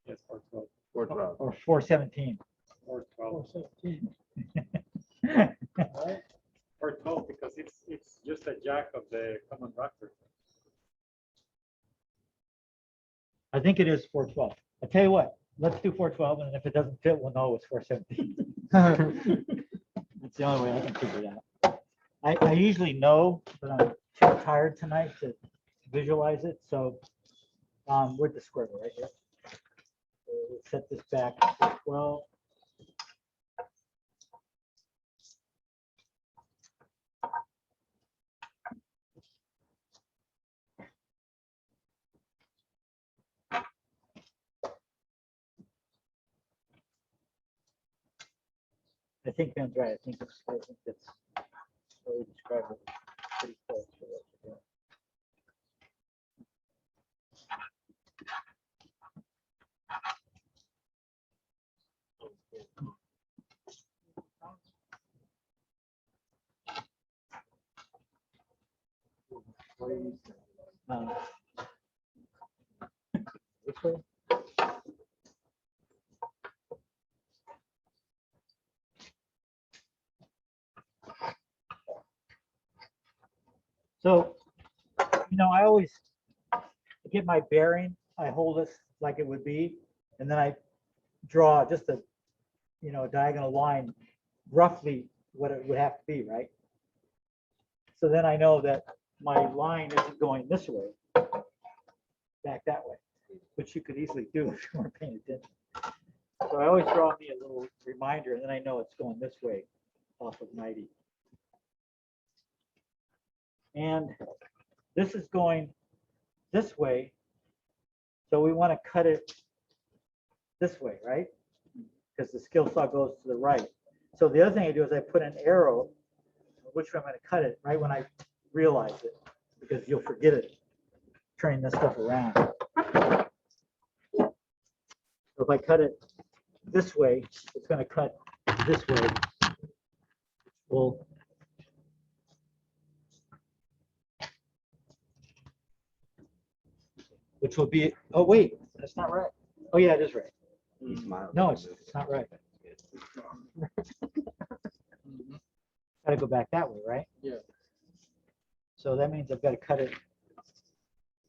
Yes, or 12. or 417. Or 12. Or 12, because it's just a jack of the common racter. I think it is 412. I tell you what, let's do 412, and if it doesn't fit, we'll know it's 417. That's the only way I can figure it out. I usually know, but I'm too tired tonight to visualize it, so with the square right here. So we'll set this back to 12. I think Ben's right. I think that's what we described it. Pretty close to what we're doing. Um, This way? So, I always get my bearing, I hold this like it would be, and then I draw just a, diagonal line, roughly what it would have to be, right? So then I know that my line isn't going this way, back that way, which you could easily do if you weren't paying attention. So I always draw me a little reminder, and then I know it's going this way off of 90. And this is going this way. So we want to cut it this way, right? Because the skill saw goes to the right. So the other thing I do is I put an arrow which way I'm going to cut it right when I realize it, because you'll forget it, turning this stuff around. So if I cut it this way, it's going to cut this way. Well, which will be, oh wait, that's not right. Oh yeah, it is right. No, it's not right. Gotta go back that way, right? Yeah. So that means I've got to cut it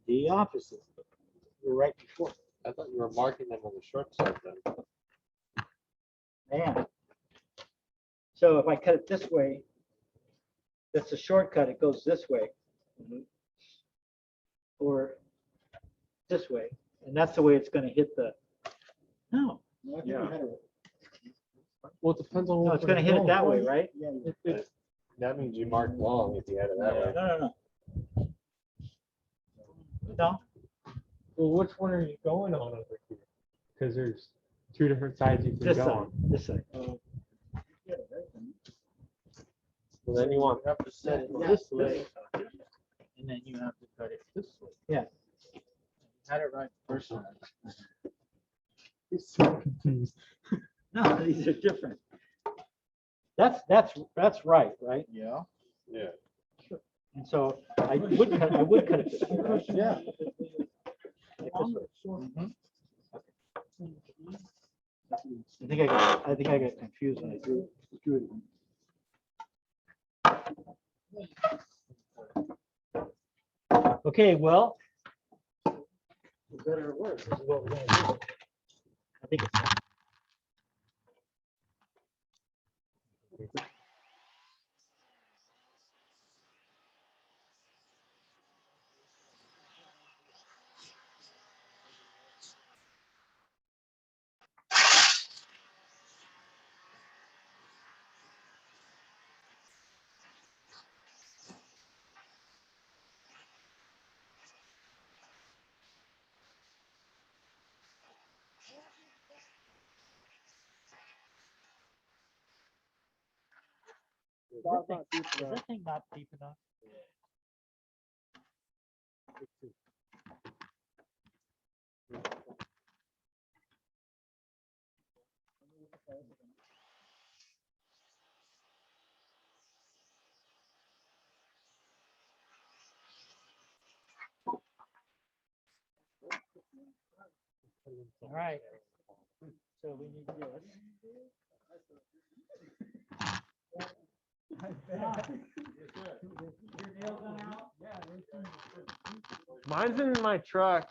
the opposite. We're right before. I thought you were marking them on the short side then. Man. So if I cut it this way, that's a shortcut. It goes this way. or this way, and that's the way it's gonna hit the, no, Well, it depends on. no, it's gonna hit it that way, right? That means you mark long if you had it that way. No. No, Well, which one are you going on over here? Because there's two different sides you can this go side, on. this side. Well, then you want. You have to set it this way, and then you have to cut it this way. Yeah. Had it right first time. So confused. No, these are different. That's right, right? Yeah. Yeah. And so I would cut it this way, right? Yeah. Like this way. I think I got confused when I drew it. Okay, well. For better or worse, this is what we're gonna do. I think it's. Is that thing not deep enough? All right. So we need to. Mine's in my truck.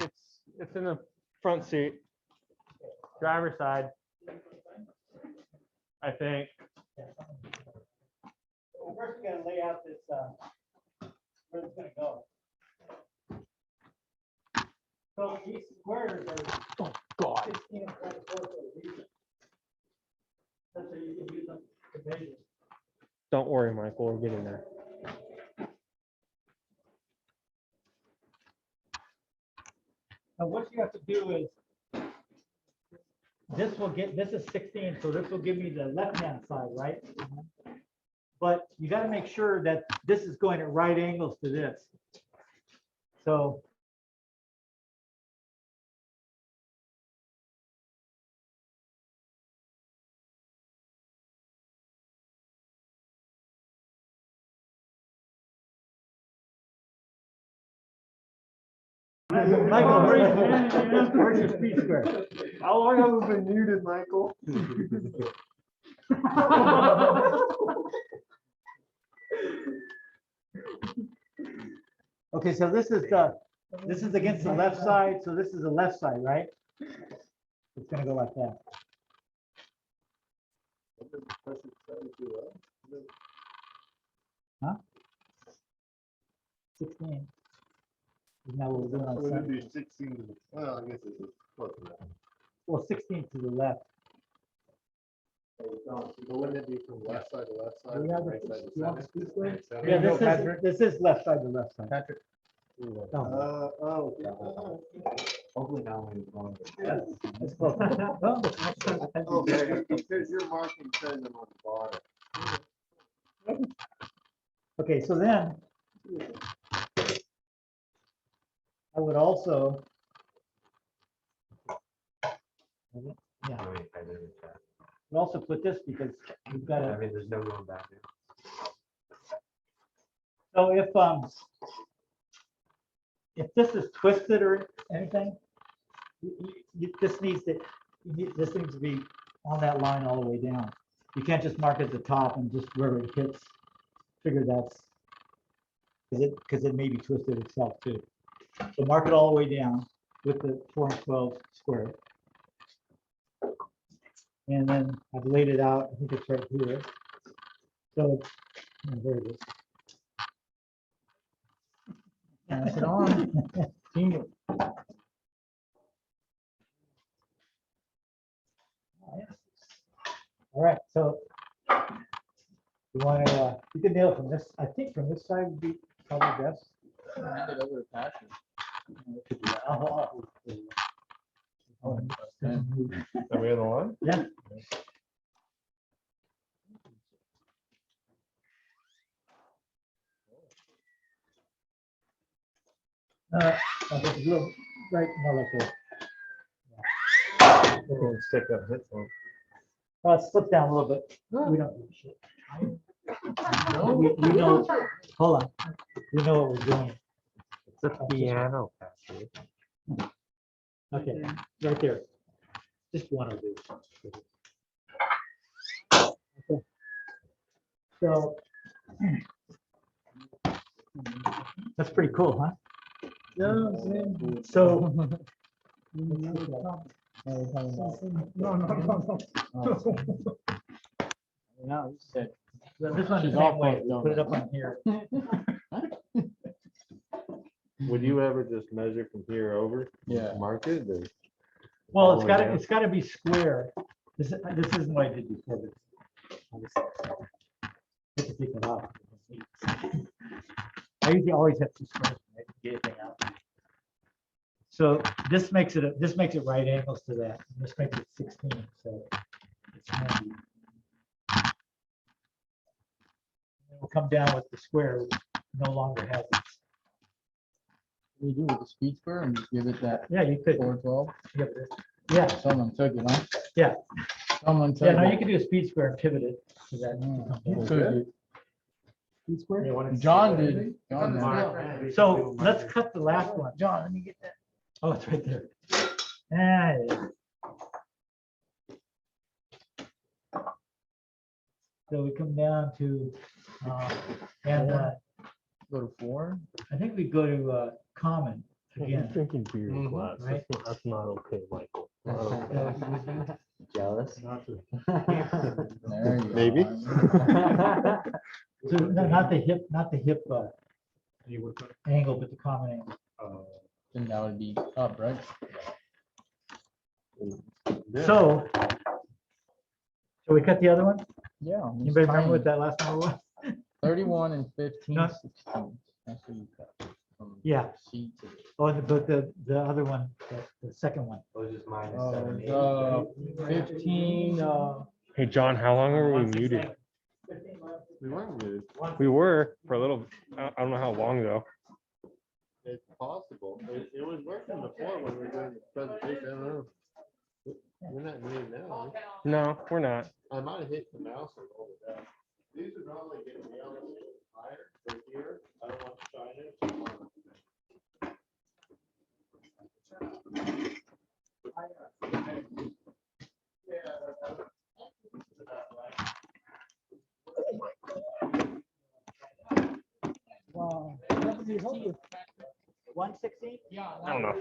It's in the front seat. Driver's side. I think. Well, first we gotta lay out this, where it's gonna go. So these squares are. God. 16 and 24 for a reason. That's so you can use them to measure. Don't worry, Michael. We're getting there. Now what you have to do is, this is 16, so this will give me the left-hand side, right? But you gotta make sure that this is going at right angles to this. So. Michael, where's your speed square? How long have we been muted, Michael? Okay, so this is against the left side, so this is the left side, right? It's gonna go like that. Huh? 16. Isn't that what we're doing on Would it Sunday? be 16 to the, well, I guess it's close to that. Well, 16 to the left. So wouldn't it be from left side to left side? Do you have right the- side to do you have the center, speed square? right center? Yeah, this is left side to left side. Patrick. Oh, Oh. Hopefully now we're going. that's close. Well, Okay, because your marking says them on the bottom. okay, so then I would also. Yeah, I mean, I did it, yeah. we'll also put this because we've got I to, mean, there's no going back there. so if this is twisted or anything, this needs to be on that line all the way down. You can't just mark at the top and just where it hits, figure that's, because it may be twisted itself too. So mark it all the way down with the 4 and 12 square. And then I've laid it out, I think it's right here. So, there it is. Pass it on. Teamwork. All right, so you want to, you can nail it from this, I think from this side would be probably best. Hand it over to Patrick. Are we on the line? Yeah. Okay, a little right, more like this. Stick up his one. Slip down a little bit. We don't give a shit. We know, hold on. We know what we're doing. It's a piano, Patrick. Okay, right there. Just one of these. Okay. So. That's pretty cool, huh? So. No. No, you said. This one is She's the off same way. book, don't Put it it? up on here. Would you ever just measure from here over? Yeah. Mark it or? Well, All the way down? it's gotta be square. This isn't what I did before, but. I'll just have to take it off. I usually always have two squares, right, to get everything out. So this makes it, this makes it right angles to that. This makes it 16, so. It's handy. We'll come down with the square, which no longer has it. What do you do with the speed square and just give it that Yeah, you could. 412? Yeah, Someone took it, huh? Yeah. Someone yeah, took no, you it. can do a speed square and pivot it to that. Who took it? Speed square? John did it. John did it. So let's cut the last one. John, let me get that. Oh, it's right there. Ah, yeah. So we come down to, and Go to 4. I think we go to common again. Drinking beer in Mhm. class. Right. That's not okay, Michael. Not okay. Jealous? There you go. Maybe. So no, not the hip angle, but the common angle. Then that would be up, right? So we cut the other one? Yeah. Anybody remember what that last number was? 31 and 15, No. 16. That's what you cut. From Yeah. C to D. Oh, but the other one, the second one. It was just minus Oh, 7, 8. 15, Hey, John, how long were we muted? We weren't good. We were for a little, I don't know how long though. It's possible. It was working before when we were doing the presentation. I don't know. We're not muted now. No, we're not. I might have hit the mouse and rolled it down. These would normally get me on the higher, but here, I don't want to shine it. Wow. 116? yeah. I don't know.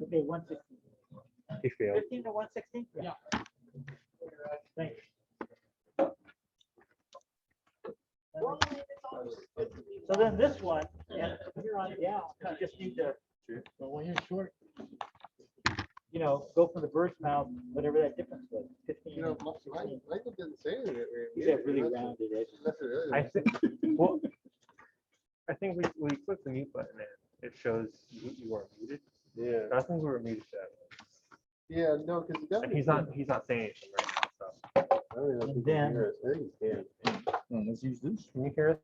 Okay, 116. He failed. 15 to 116? Yeah. Thanks. So then this one, and from here on down, you just need to, But when you're short, go for the burst mouth, whatever that difference was, 15. You know, and 16. Michael didn't say anything. These have really rounded edges. I think, well, I think we click the mute button and it shows you are muted. Yeah, I think we were muted that. yeah, no, because And he's not saying anything right now, so. I don't know if And he then- can hear us. I think he can. let's use this. Can you hear us?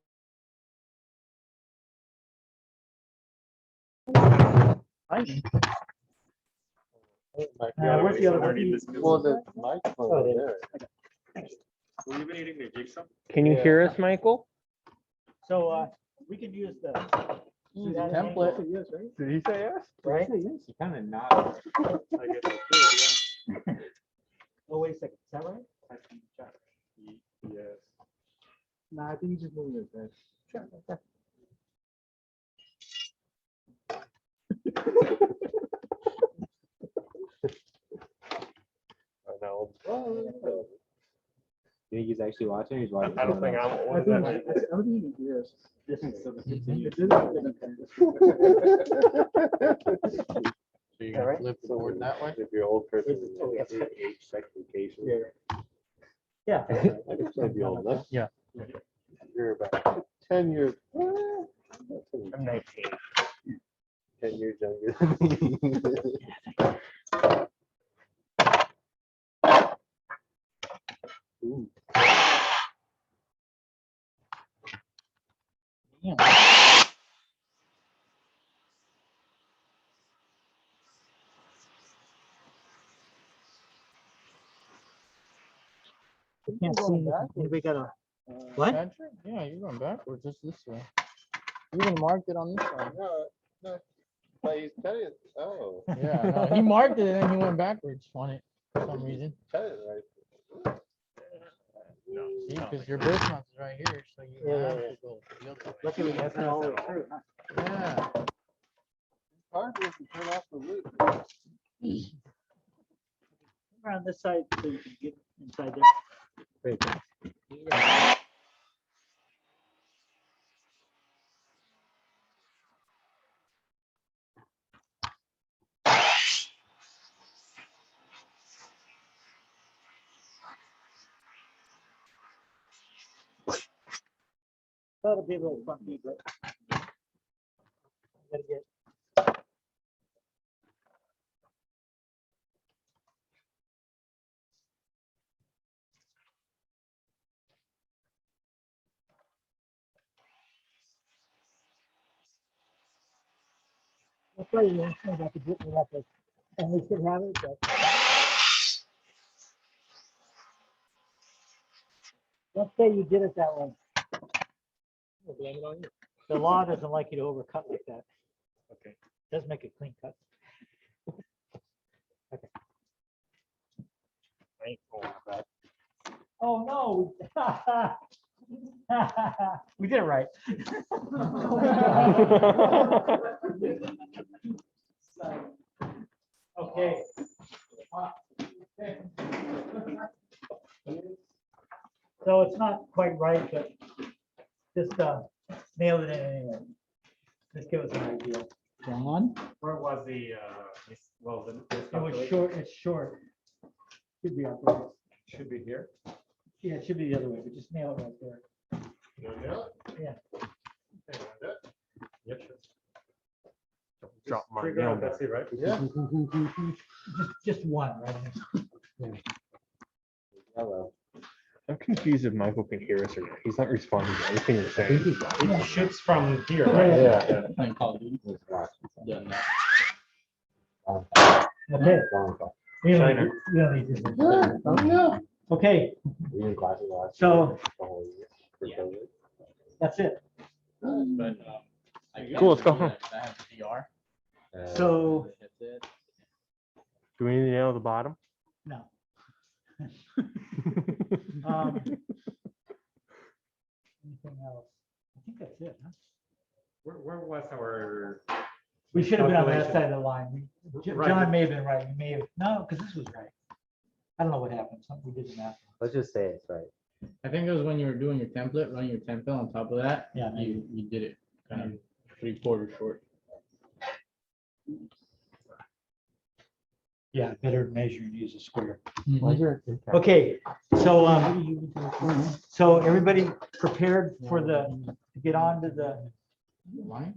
Where's the other one? Well, the microphone Oh, was there. Can you hear us, Michael? So we can use the. Use the that template. angle, Did he say yes? Right? You kind of nodded. I guess I could, yeah. Oh, wait a second, is that right? Yes. Nah, I think you just move it. Right? I know. think he's actually watching? He's watching. I don't think I'm. I what is think, that? I think he hears. So you're gonna flip the board that way? If you're an old person, Oh, you yes. have age segmentation. Yeah. I can still be old enough. Yeah. You're about 10 years. I'm 19. 10 years younger than me. Ooh. Can't see anything. Anybody got a, what? Patrick? Yeah, you're going backwards, just this way. You even marked it on this side. No, but he's telling you, oh, Yeah, no, he marked it and then he went backwards on it for some reason. tell you right. See, because your birth month is right here, so you have to go the other way. lucky we got that all the way through, huh? Yeah. Hard to turn off the loop. Around this side so you can get inside there. Great. That'll be a little funky, but. Gotta get. That's why you asked me about the book, about this, and we should have it, but. Let's say you did it that way. We'll blame it on you. The law doesn't like you to overcut like that. Okay. Does make a clean cut. I ain't going back. Oh, no. We did it right. Okay. So it's not quite right, but just nailed it in anyway. Just give us an idea. John? Where was the, well, the. It was short, it's short. Should be up there. Should be here. Yeah, it should be the other way, but just nail it right there. You wanna nail it? Yeah. Okay, wanna do it? Yep. Drop my Trigger nail. on Betsy, right? Yeah. Just one, right? Hello. I'm confused if Michael can hear us or not. He's not responding to anything we're saying. It shoots from here, right? Yeah. Playing Call of Duty. Done that. Okay. We don't China. need- we don't need this. Okay, so that's it. But, Cool, let's go home. I have the VR. So, Headset. Do we need to nail the bottom? no. Anything else? I think that's it, huh? Where was our? We should have been on that Calculation. side of the line. Right. John may have been right. We may have, no, because this was right. I don't know what happened. Something we did math. Let's just say it's right. I think it was when you were doing your template, running your template on top of that. Yeah, maybe. You did it kind of 3/4 short. Yeah, better measure and use a square. Okay. Okay, so everybody prepared for to get on to the, Line?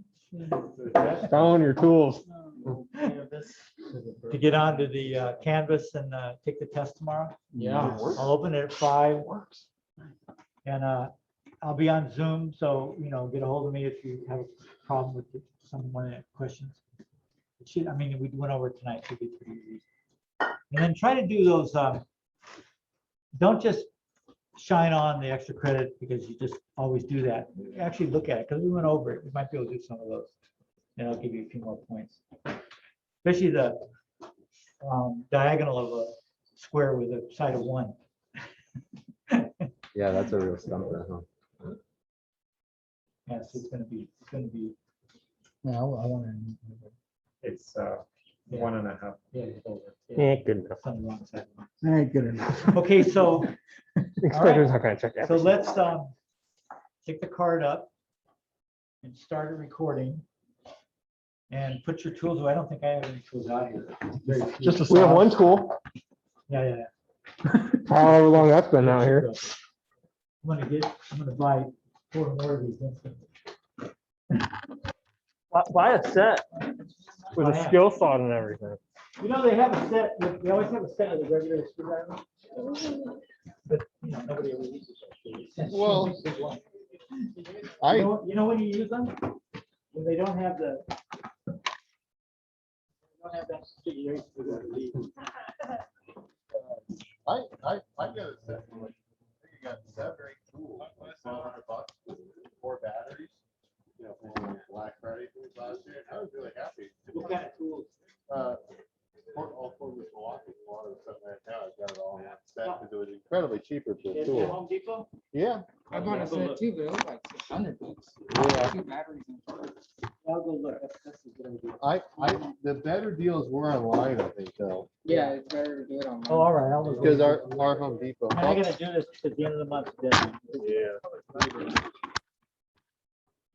Found your tools. to get on to the Canvas and take the test tomorrow? Yeah. I'll open it at 5. And I'll be on Zoom, so, get a hold of me if you have a problem with someone that questions. It should, I mean, we went over it tonight, should be pretty easy. And then try to do those, don't just shine on the extra credit because you just always do that. Actually look at it, because we went over it. We might be able to do some of those. And I'll give you a few more points. Especially the diagonal of a square with a side of 1. Yeah, that's a real stumper, huh? Yes, it's gonna be, Yeah, I want to. It's Yeah. 1.5. Yeah, it's over. Yeah, good enough. It's on the wrong side. All right, good enough. Okay, so, Inspector's not gonna check so everything. let's, take the card up and start a recording. And put your tools away. I don't think I have any tools out here. Very few. Just we have one tool, Yeah. however long that's been out here. I'm gonna buy 4 more of these. Buy a set with Oh, a yeah. skill saw and everything. You know, they have a set, they always have a set of the regular screwdriver. But, you know, nobody ever uses it. Well, You know when you use them? When they don't have the. Don't have that configuration for the- I got a set, for like, I think you got 7 or 8 tools, $1,200, 4 batteries. You know, for Black Friday things last year, and I was really happy. What kind of tools? All for this Milwaukee, a lot of the stuff right now, I've got it all in one set, because it was incredibly cheaper for a At tool. Home Depot? Yeah. I bought a set too, but it was like $600. Yeah. 2 batteries and charger. I'll go look. That's a good idea. The better deals were online, I think, though, Yeah, it's better to do it online. Oh, all right. I'll look. because our Home Depot. And I gotta do this at the end of the month. deadline. Yeah.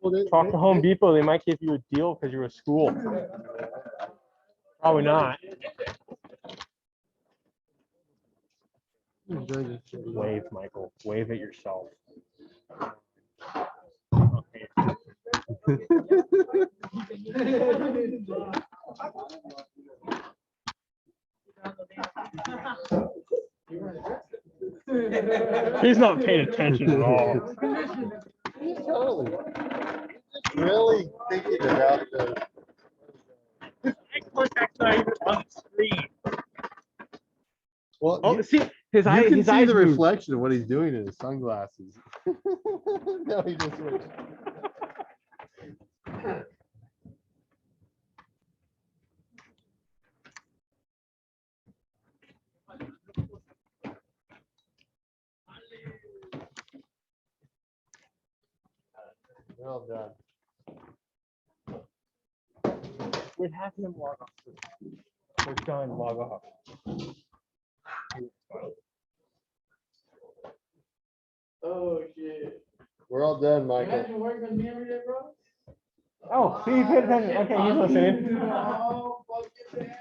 Well, Talk to Home Depot, they might give you a deal because you're a school. Probably not. Wave, Michael, wave at yourself. Okay. He's not paying attention at all. Totally. Really thinking about the. Contact's not even on the screen. Well, Oh, see, his you eye, can his see eyes the moved. reflection of what he's doing in his sunglasses. No, he just went. Well done. We'd have him log off. We're done, log off. Oh, shit. We're all done, Michael. Imagine working with me every day, bro. Oh, see, he paid attention. Okay, he's listening. Oh, fuck it, man.